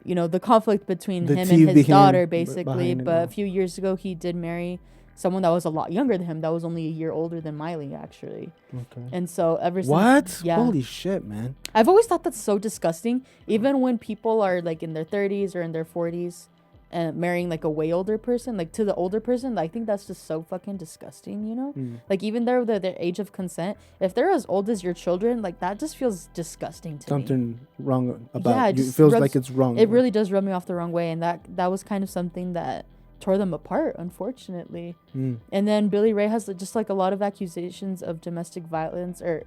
the conflict between him and his daughter, basically. But a few years ago, he did marry someone that was a lot younger than him. That was only a year older than Miley, actually. Okay. And so ever since... What? Yeah. Holy shit, man. I've always thought that's so disgusting. Even when people are like in their 30s or in their 40s and marrying like a way older person, like to the older person, I think that's just so fucking disgusting, Like even their age of consent, if they're as old as your children, like that just feels disgusting to me. Something wrong about you. It feels like it's wrong. It really does rub me off the wrong way, and that was kind of something that tore them apart, unfortunately. And then Billy Ray has just like a lot of accusations of domestic violence or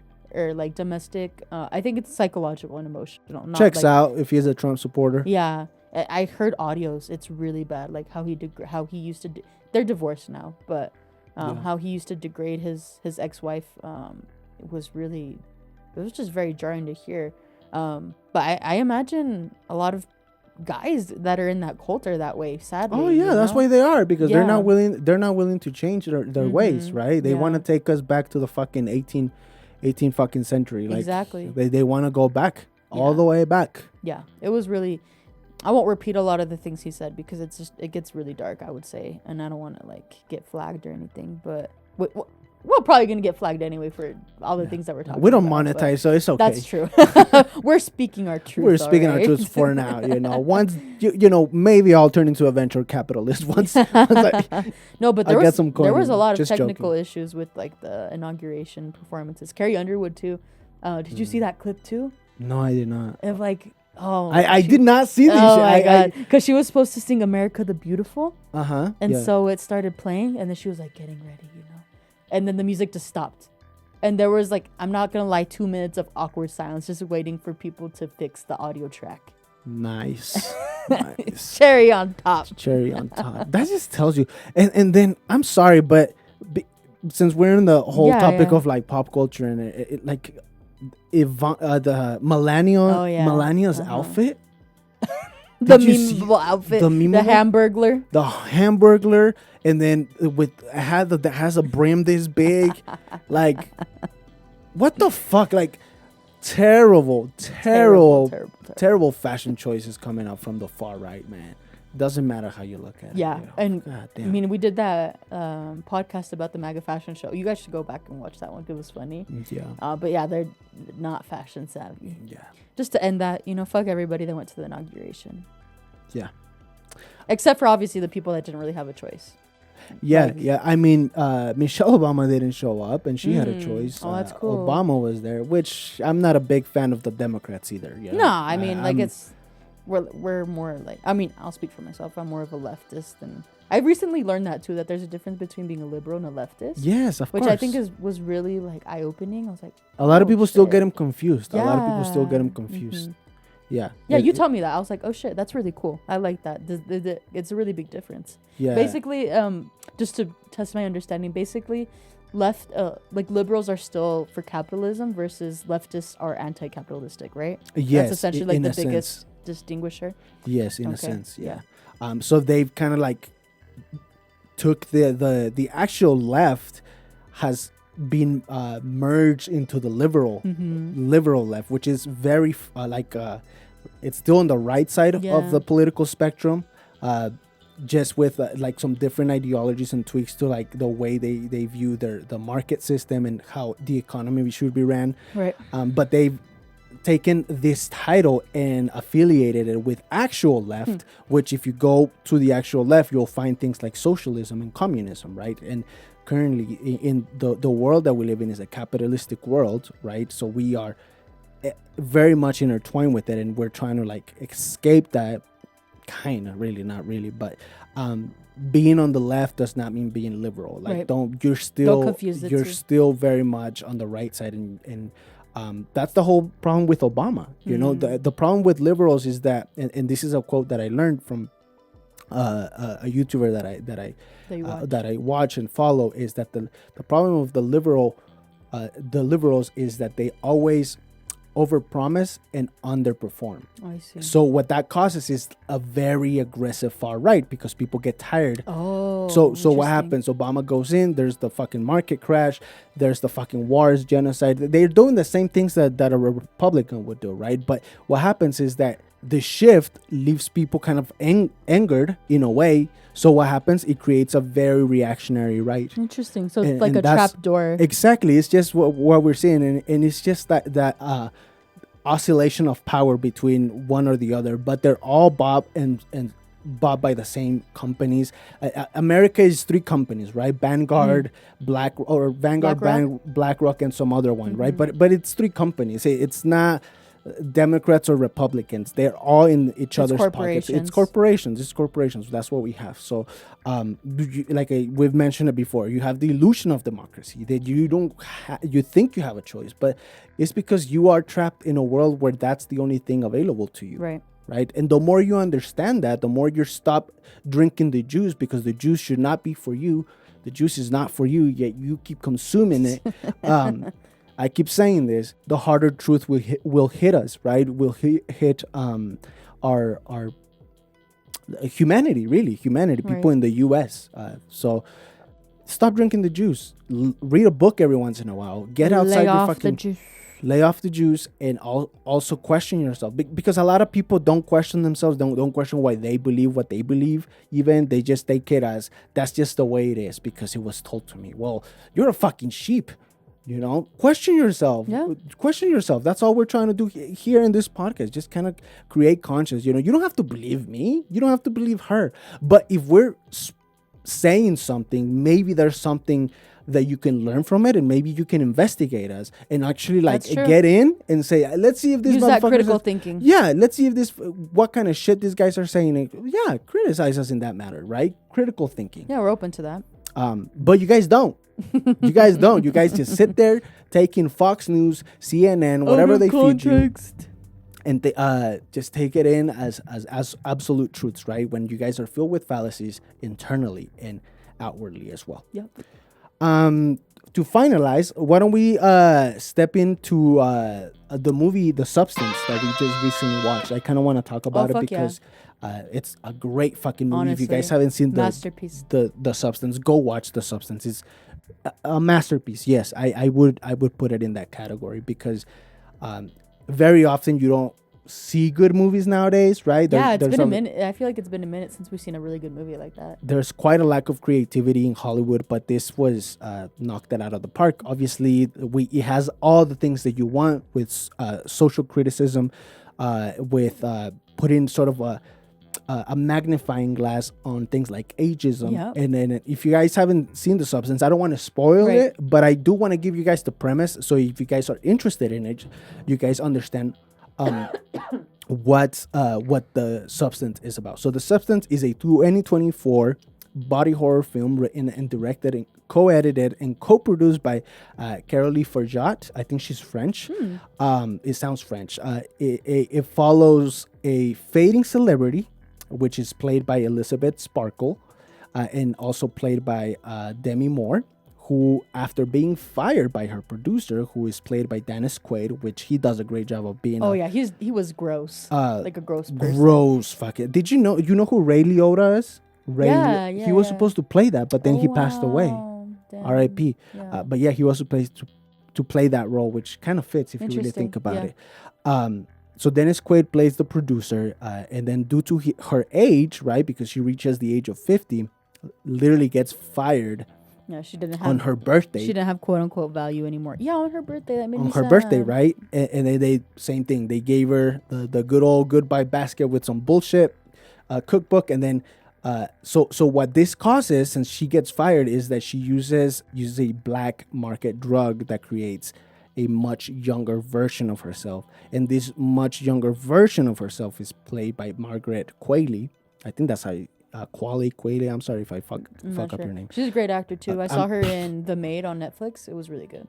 like domestic I think it's psychological and emotional. Checks out if he's a Trump supporter. Yeah, I heard audios. It's really bad, like how he used to they're divorced now, but how he used to degrade his ex-wife. It was just very jarring to hear. But I imagine a lot of guys that are in that cult are that way, sadly. Oh yeah, that's why they are, because they're not willing to change their ways, right? They want to take us back to the fucking 18 fucking century. Like, exactly. They want to go back all the way back. Yeah, it was really. I won't repeat a lot of the things he said because it gets really dark, I would say, and I don't want to like get flagged or anything. But we're probably gonna get flagged anyway for all the things that we're talking about. We don't monetize, so it's okay. That's true. We're speaking our truth. We're speaking our truth for now. Once maybe I'll turn into a venture capitalist once. No, but there was a lot of technical issues with like the inauguration performances. Carrie Underwood too. Did you see that clip too? No, I did not. Of like Oh, I did not see this oh shit. my god! Because she was supposed to sing "America the Beautiful," and yeah. so it started playing, and then she was like getting ready, you know, and then the music just stopped, and there was like, I'm not gonna lie, 2 minutes of awkward silence, just waiting for people to fix the audio track. Nice. Nice. Cherry on top. Cherry on top. That just tells you. And then I'm sorry, but since we're in the whole topic of like pop culture and like the Melania's outfit. The memeable outfit. The Hamburglar. The Hamburglar, and then that has a brim this big. Like, what the fuck? Like, terrible fashion choices coming up from the far right, man. Doesn't matter how you look at it. Yeah, and God I mean, we did that podcast about the MAGA fashion show. You guys should go back and watch that one. It was funny. Yeah. But yeah, they're not fashion savvy. Yeah. Just to end that, you know, fuck everybody that went to the inauguration. Yeah. Except for obviously the people that didn't really have a choice. Yeah, yeah. I mean, Michelle Obama didn't show up, and she had a choice. Oh, that's cool. Obama was there, which I'm not a big fan of the Democrats either. You know? No, I mean, we're more like, I mean, I'll speak for myself. I'm more of a leftist, and I recently learned that too, that there's a difference between being a liberal and a leftist. Yes, of course. Which I think was really like eye opening. I was like, a lot of people still get him confused. Yeah. A lot of people still get him confused. Yeah. Yeah, you told me that. I was like, oh shit, that's really cool. I like that. It's a really big difference. Yeah. Basically, just to test my understanding, basically, like liberals are still for capitalism versus leftists are anti-capitalistic, right? Yes. That's essentially like the biggest distinguisher. Yes, in a sense, yeah. So they've kind of like took the actual left has been merged into the liberal left, which is very it's still on the right side of the political spectrum, just with like some different ideologies and tweaks to like the way they view the market system and how the economy should be ran. Right. But they've taken this title and affiliated it with actual left, which if you go to the actual left, you'll find things like socialism and communism, right? And currently in the world that we live in is a capitalistic world, right? So we are very much intertwined with it, and we're trying to like escape that, kind of, really, not really, but being on the left does not mean being liberal. Like, you're still very much on the right side, and that's the whole problem with Obama. You know, the problem with liberals is that, and this is a quote that I learned from a YouTuber that I watch and follow, is that the problem of the liberals is that they always overpromise and underperform. I see. So what that causes is a very aggressive far right, because people get tired. Oh. So what happens? Obama goes in, there's the fucking market crash, there's the fucking wars, genocide. They're doing the same things that a Republican would do, right? But what happens is that the shift leaves people kind of angered in a way. So what happens? It creates a very reactionary right. Interesting. So it's like a trap door. Exactly. It's just what we're seeing, and it's just that oscillation of power between one or the other. But they're all bought by the same companies. America is 3 companies, right? Vanguard, BlackRock, and some other one, right? But it's 3 companies. It's not Democrats or Republicans. They're all in each other's pockets. It's corporations. That's what we have. So, we've mentioned it before, you have the illusion of democracy, that you don't you think you have a choice, but it's because you are trapped in a world where that's the only thing available to you. Right. And the more you understand that, the more you stop drinking the juice, because the juice should not be for you. The juice is not for you, yet you keep consuming it. I keep saying this, the harder truth will hit us, right? Will hit our humanity, really, people in the U.S. So stop drinking the juice. Read a book every once in a while. Get outside lay off the juice, and also question yourself. Because a lot of people don't question themselves, don't question why they believe what they believe. Even they just take it as, that's just the way it is because it was told to me. Well, you're a fucking sheep. You know, question yourself. Question yourself. That's all we're trying to do here in this podcast. Just kind of create conscience. You know, you don't have to believe me. You don't have to believe her. But if we're saying something, maybe there's something that you can learn from it, and maybe you can investigate us and actually like That's true. get in and say, let's see if this Use that motherfucker critical says- thinking. Yeah, let's see if this what kind of shit these guys are saying. Yeah, criticize us in that matter, right? Critical thinking. Yeah, we're open to that. But you guys don't. You guys don't. You guys just sit there taking Fox News, CNN, whatever they feed you, and they just take it in as absolute truths, right? When you guys are filled with fallacies internally and outwardly as well. Yep. To finalize, why don't we step into the movie The Substance that we just recently watched? I kind of want to talk about it fuck because it's a great fucking movie. Honestly, if you guys haven't seen masterpiece. the Substance, go watch The Substance. It's a masterpiece. Yes, I would put it in that category because very often you don't see good movies nowadays, right? It's been a minute. I feel like it's been a minute since we've seen a really good movie like that. There's quite a lack of creativity in Hollywood, but this was knocked it out of the park. Obviously, it has all the things that you want with social criticism, with putting sort of a magnifying glass on things like ageism. Yep. And then if you guys haven't seen The Substance, I don't want to spoil it, but I do want to give you guys the premise. So if you guys are interested in it, you guys understand what The Substance is about. So The Substance is a 2024 body horror film written and directed and co-edited and co-produced by Carolee Forjat. I think she's French. It sounds French. It follows a fading celebrity, which is played by Elizabeth Sparkle, and also played by Demi Moore, who, after being fired by her producer, who is played by Dennis Quaid, which he does a great job of being. He was gross, like a gross person. Gross, fucking. Did you know who Ray Liotta is? He was supposed to play that, but then he passed away. Damn. R.I.P. Yeah. But yeah, he was supposed to play that role, which kind of fits if you really think about it. So Dennis Quaid plays the producer, and then due to her age, right, because she reaches the age of 50, literally gets fired. Yeah, she didn't have on her birthday. She didn't have quote unquote value anymore. Yeah, on her birthday, that made me on her sad. birthday, right? And then they same thing. They gave her the good old goodbye basket with some bullshit cookbook, and then so what this causes, since she gets fired, is that she uses a black market drug that creates a much younger version of herself, and this much younger version of herself is played by Margaret Qualley. I think that's how. Qualley. I'm sorry if I fuck up your name. She's a great actor too. I saw her in The Maid on Netflix. It was really good.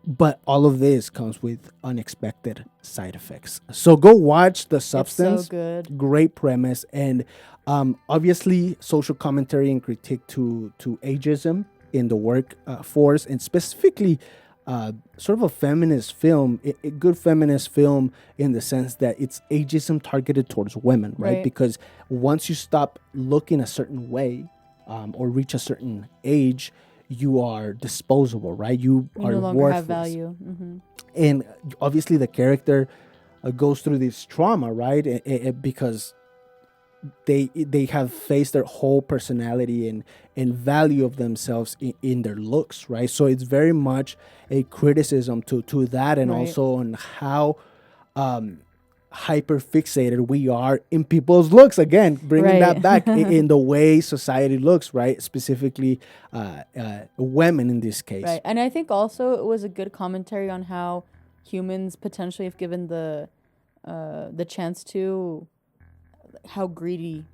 But all of this comes with unexpected side effects. So go watch The Substance. It's so good. Great premise, and obviously social commentary and critique to ageism in the workforce, and specifically sort of a feminist film, a good feminist film in the sense that it's ageism targeted towards women, right? Because once you stop looking a certain way or reach a certain age, you are disposable, right? You are no longer worthless. have value. Mm-hmm. And obviously the character goes through this trauma, right? Because they have faced their whole personality and value of themselves in their looks, right? So it's very much a criticism to that, and also on how hyper fixated we are in people's looks. Again, bringing that back in the way society looks, right? Specifically women in this case. Right. And I think also it was a good commentary on how humans potentially, if given the chance to, how greedy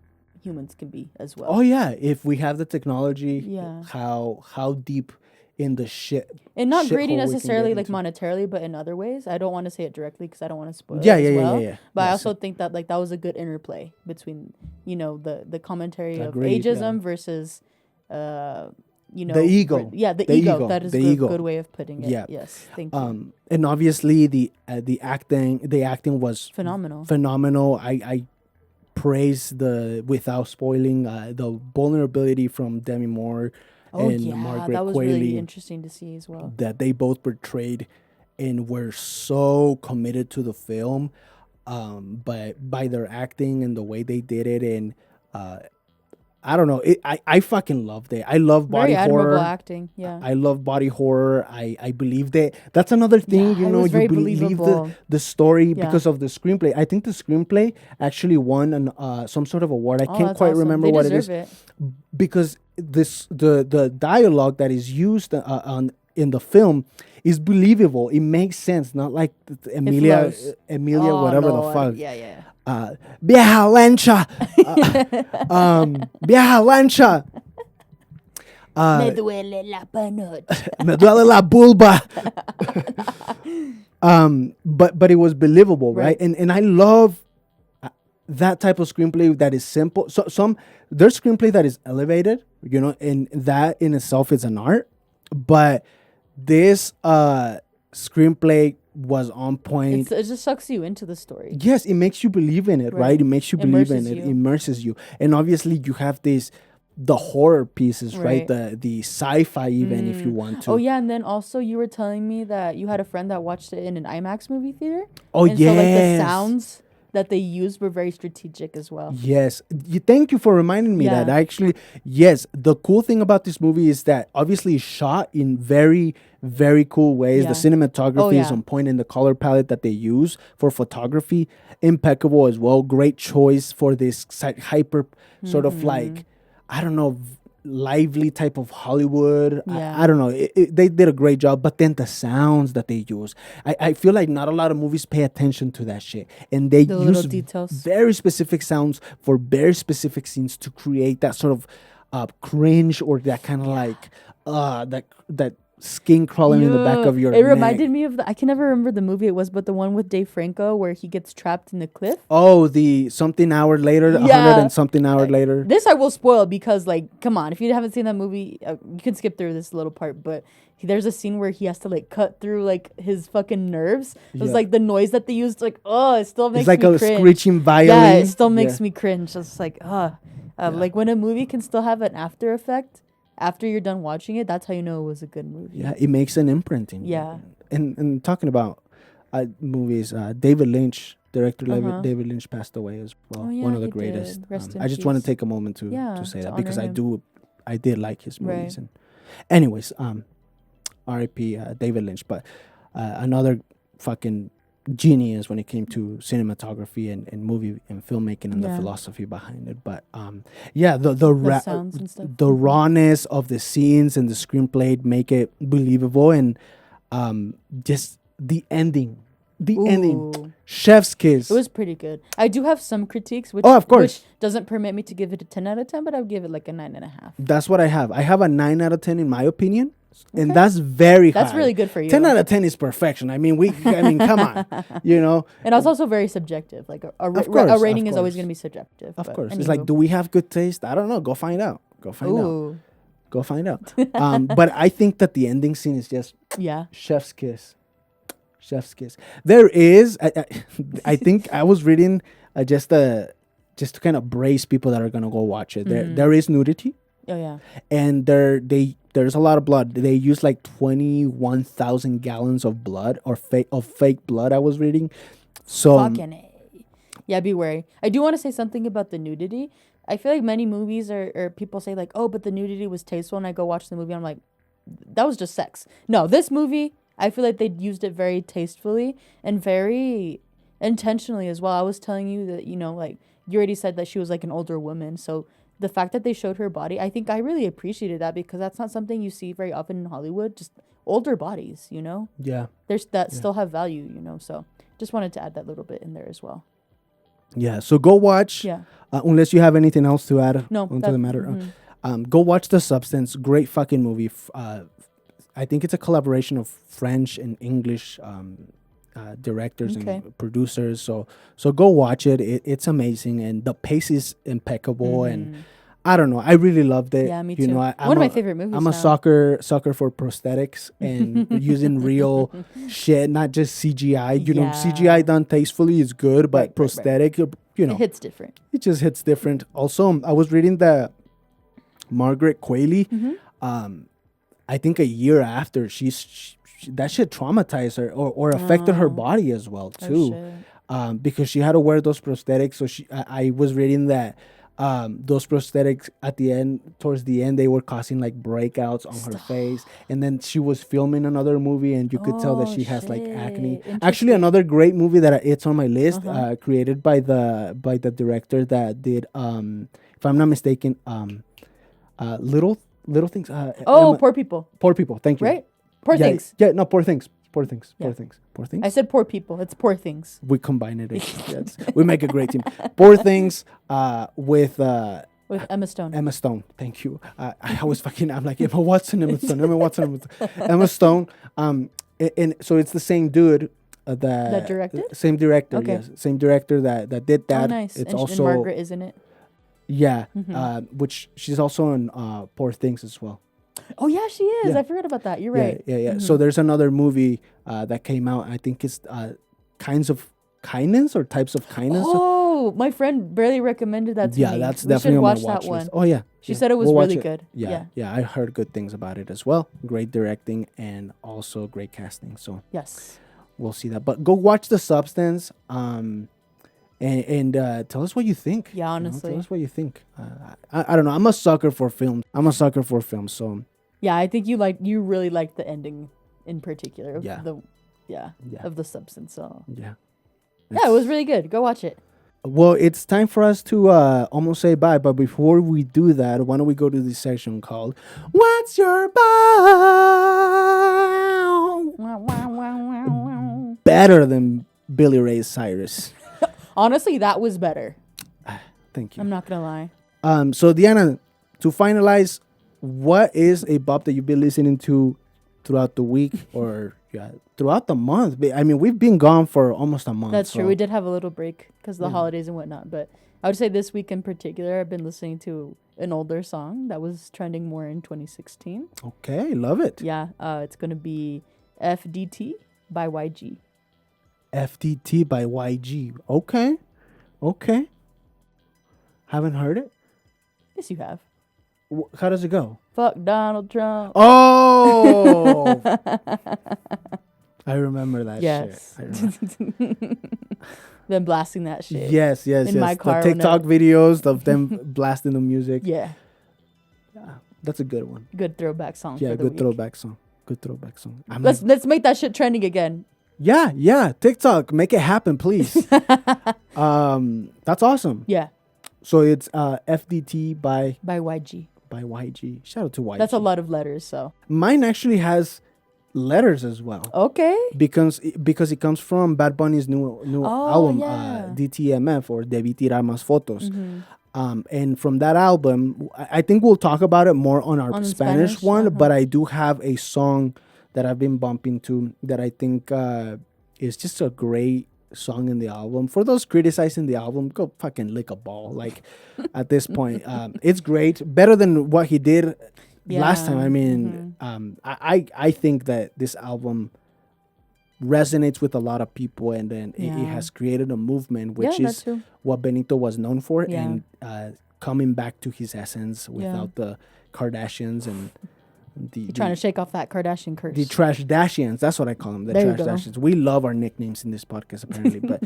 humans can be as well. Oh yeah, if we have the technology, yeah, how deep in the shit. And not greedy necessarily like monetarily, but in other ways. I don't want to say it directly because I don't want to spoil it as well. Yeah. But I also think that like that was a good interplay between, you know, the commentary of ageism versus you know, the ego. The ego. That is a good way of putting it. Yeah. Yes. Thank you. And obviously the acting was phenomenal. I praise without spoiling the vulnerability from Demi Moore and Margaret that was Qualley, really interesting to see as well. That they both portrayed and were so committed to the film, but by their acting and the way they did it, and I don't know, I fucking loved it. I love body horror. Very admirable acting. Yeah, I love body horror. I believe that. That's another thing, you know, you believe the story because of the screenplay. I think the screenplay actually won some sort of award. I can't quite remember what it is. Because the dialogue that is used on in the film is believable. It makes sense, not like flows. Emilia, Oh whatever the Lord. fuck. Yeah. Vieja lancha, vieja lancha. Me duele la panocha. Me duele la bulba. But it was believable, right? And I love that type of screenplay that is simple. So there's screenplay that is elevated, and that in itself is an art. But this screenplay was on point. It just sucks you into the story. Yes, it makes you believe in it, right? It makes you believe in it, immerses you. And obviously you have the horror pieces, right? The sci-fi even, if you want to. Oh yeah, and then also you were telling me that you had a friend that watched it in an IMAX movie theater. Oh yeah. So like the sounds that they used were very strategic as well. Yes. Thank you for reminding me that. Actually, yes, the cool thing about this movie is that obviously it's shot in very, very cool ways. The cinematography is on point, and the color palette that they use for photography, impeccable as well. Great choice for this hyper sort of like, I don't know, lively type of Hollywood. I don't know. They did a great job. But then the sounds that they use, I feel like not a lot of movies pay attention to that shit. And they use very specific sounds for very specific scenes to create that sort of cringe, or that kind of like that skin crawling in the back of your neck. It reminded me of I can never remember the movie it was, but the one with Dave Franco where he gets trapped in the cliff. Oh, the something hour later, 100 and something hour later. This I will spoil because, like, come on, if you haven't seen that movie, you can skip through this little part, but there's a scene where he has to like cut through like his fucking nerves. It was like the noise that they used, like, it still makes me cringe. It's like a screeching violin. Yeah, it still makes me cringe. It's like, like when a movie can still have an after effect after you're done watching it, that's how you know it was a good movie. Yeah, it makes an imprinting. Yeah. And talking about movies, David Lynch, director David Lynch passed away as well. One of the greatest. I just want to take a moment to say that because I did like his movies. And anyways, R.I.P. David Lynch, but another fucking genius when it came to cinematography and movie and filmmaking and the philosophy behind it. But the sounds and stuff. The rawness of the scenes and the screenplay make it believable, and just the ending. Chef's kiss. It was pretty good. I do have some critiques, which doesn't permit me to give it a 10 out of 10, but I would give it like a 9.5. That's what I have. I have a 9 out of 10 in my opinion. Okay. And that's very high. That's really good for you. 10 out of 10 is perfection. I mean, come on, And it's also very subjective. Like a rating is always going to be subjective. Of course. It's like, do we have good taste? I don't know. Go find out. Go find out. But I think that the ending scene is just chef's kiss. There is, I think I was reading just to kind of brace people that are going to go watch it. There is nudity. Oh, yeah. And there's a lot of blood. They use like 21,000 gallons of blood or fake blood, I was reading. So fucking A. Yeah, be wary. I do want to say something about the nudity. I feel like many movies or people say like, oh, but the nudity was tasteful, and I go watch the movie and I'm like, that was just sex. No, this movie, I feel like they used it very tastefully and very intentionally as well. I was telling you that, like you already said that she was like an older woman, so the fact that they showed her body, I think I really appreciated that because that's not something you see very often in Hollywood, just older bodies, Yeah. There's that still have value, so just wanted to add that little bit in there as well. Yeah, so go watch. Yeah. Unless you have anything else to add onto the matter. Mm-hmm. Go watch The Substance. Great fucking movie. I think it's a collaboration of French and English directors and producers, so go watch it. It's amazing, and the pace is impeccable, and I don't know, I really loved it. Yeah, me too. One of my favorite movies. I'm a sucker for prosthetics and using real shit, not just CGI. CGI done tastefully is good, but prosthetic, it hits different. It just hits different. Also, I was reading that Margaret Qualley, I think a year after that shit traumatized her or affected her body as well too, because she had to wear those prosthetics. So I was reading that those prosthetics towards the end, they were causing like breakouts on her face, and then she was filming another movie, and you could tell that she has like acne. Actually, another great movie that it's on my list, created by the director that did, if I'm not mistaken, Little things. Poor people, Poor people. Thank you. right? Poor Yeah, things. Yeah, no, poor things. Poor things. Yeah. Poor things. Poor things. I said poor people. It's poor things. We combine it. Yes. We make a great team. Poor things. With Emma Stone. Emma Stone. Thank you. I was fucking. I'm like Emma Watson. Emma Stone. Emma Watson. Emma Stone. And so it's the same dude. That directed? Same director. Okay. Yes. Same director that did that. Oh, nice. It's and also Margaret, isn't it? Yeah. Which she's also in Poor Things as well. Oh yeah, she is. Yeah. I forgot about that. You're right. Yeah. So there's another movie that came out. I think it's Kinds of Kindness or Types of Kindness. Oh, my friend barely recommended that to me. Yeah, that's We definitely should on my watch watch that list. one. Oh yeah, She said it was We'll watch really it. good. Yeah. I heard good things about it as well. Great directing and also great casting. So Yes. we'll see that. But go watch The Substance. And tell us what you think. Yeah, honestly. Tell us what you think. I don't know. I'm a sucker for films. So Yeah, I think you really liked the ending in particular of of The Substance. So yeah. yeah, it was really good. Go watch it. Well, it's time for us to almost say bye. But before we do that, why don't we go to this section called "What's Your Bow?" Better than Billy Ray Cyrus. Honestly, that was better. Thank you. I'm not gonna lie. So Diana, to finalize, what is a bop that you've been listening to throughout the week or throughout the month? I mean, we've been gone for almost a month. That's true. We did have a little break because of the holidays and whatnot. But I would say this week in particular, I've been listening to an older song that was trending more in 2016. Okay, love it. Yeah, it's gonna be FDT by YG. FDT by YG. Okay. Haven't heard it. Yes, you have. How does it go? Fuck Donald Trump. Oh, I remember that yes. shit. Them blasting that shit. Yes. In my car the TikTok videos of them blasting the music. Yeah. That's a good one. Good throwback song. Yeah, for the good week. throwback song. Good throwback song. Let's make that shit trending again. Yeah. TikTok, make it happen, please. That's awesome. Yeah. So it's FDT by YG. By YG. Shout out to YG. That's a lot of letters. So mine actually has letters as well. Okay. Because it comes from Bad Bunny's new album, DTMF, or Debí Tirar Más Fotos. And from that album, I think we'll talk about it more on our Spanish one, but I do have a song that I've been bumping to that I think is just a great song in the album. For those criticizing the album, go fucking lick a ball. Like, at this point, it's great. Better than what he did last time. I mean, I think that this album resonates with a lot of people, and then it has created a movement, which is what Benito was known for, and coming back to his essence without the Kardashians and You're trying to shake off that Kardashian curse. The Trash Dashians. That's what I call them. The Trash Dashians. We love our nicknames in this podcast, apparently. But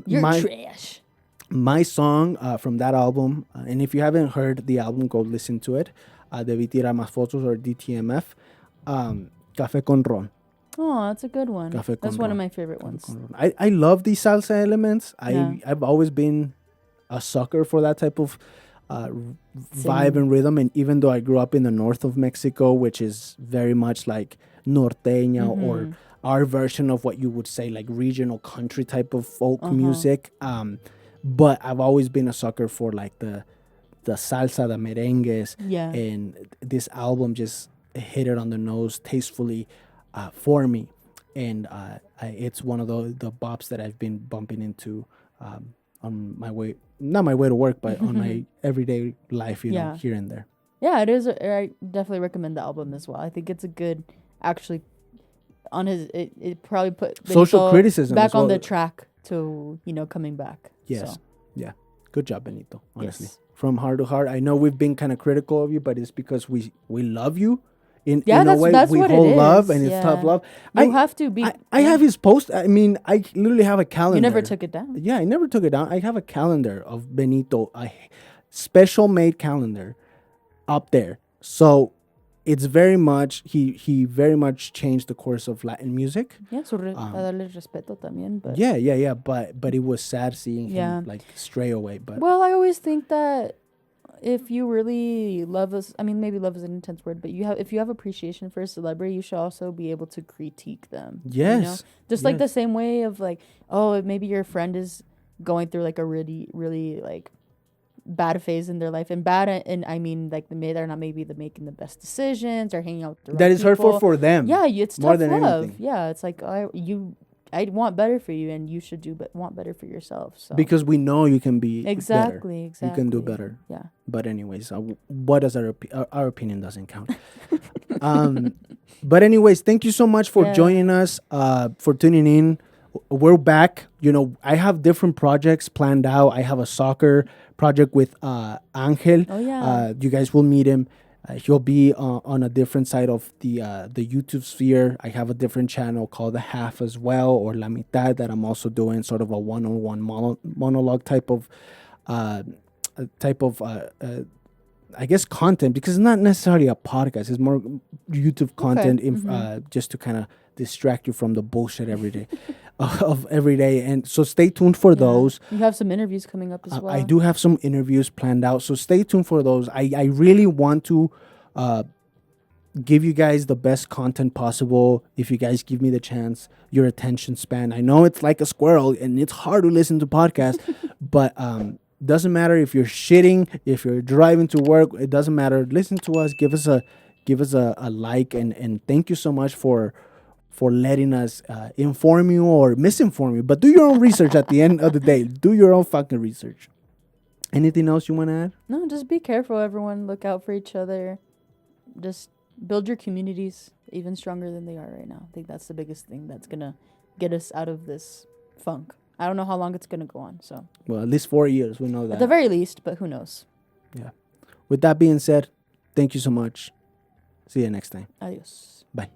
You're trash. My song from that album, and if you haven't heard the album, go listen to it. Debí Tirar Más Fotos, or DTMF. Café con Ron. Oh, that's a good one. That's one of my favorite ones. I love these salsa elements. I've always been a sucker for that type of vibe and rhythm. And even though I grew up in the north of Mexico, which is very much like norteña or our version of what you would say like regional country type of folk music. But I've always been a sucker for like the salsa, the merengues. Yeah. And this album just hit it on the nose tastefully for me. And it's one of the bops that I've been bumping into on my way, not my way to work, but on my everyday life, you know, here and there. Yeah, it is. I definitely recommend the album as well. I think it's a good, actually, on his, it probably put social criticism back on the track to, coming back. Yes. So. Yeah. Good job, Benito, honestly. Yes. From heart to heart. I know we've been kind of critical of you, but it's because we love you. In that's, a way, that's we what hold it is. love, and it's tough love. You have to be. I have his post. I mean, I literally have a calendar. You never took it down. Yeah, I never took it down. I have a calendar of Benito, a special made calendar up there. So it's very much, he very much changed the course of Latin music. Yeah, a darle respeto también. But Yeah. But it was sad seeing him like stray away. But well, I always think that if you really love us, I mean, maybe love is an intense word, but if you have appreciation for a celebrity, you should also be able to critique them. Yes. Just like the same way of like, oh, maybe your friend is going through like a really, really like bad phase in their life, and and I mean like they're not maybe making the best decisions or hanging out with the That wrong is hurtful people. for them. Yeah, it's more tough than love. anything. Yeah, it's like I want better for you, and you should want better for yourself. So Because we know you can be exactly, better. You can do better. Yeah. But anyways, what does our opinion doesn't count. But anyways, thank you so much for joining us, for tuning in. We're back. I have different projects planned out. I have a soccer project with Angel. Oh yeah. You guys will meet him. He'll be on a different side of the YouTube sphere. I have a different channel called The Half as well, or La Mitad, that I'm also doing sort of a one-on-one monologue type of I guess content, because it's not necessarily a podcast. It's more YouTube content, just to kind of distract you from the bullshit every day of every day. And so stay tuned for those. You have some interviews coming up as well. I do have some interviews planned out, so stay tuned for those. I really want to give you guys the best content possible. If you guys give me the chance, your attention span. I know it's like a squirrel and it's hard to listen to podcasts, but doesn't matter if you're shitting, if you're driving to work, it doesn't matter. Listen to us, give us a like, and thank you so much for letting us inform you or misinform you. But do your own research at the end of the day. Do your own fucking research. Anything else you want to add? No, just be careful, everyone. Look out for each other. Just build your communities even stronger than they are right now. I think that's the biggest thing that's going to get us out of this funk. I don't know how long it's going to go on. So, well, at least 4 years. We know that. At the very least, but who knows? Yeah. With that being said, thank you so much. See you next time. Adios. Bye.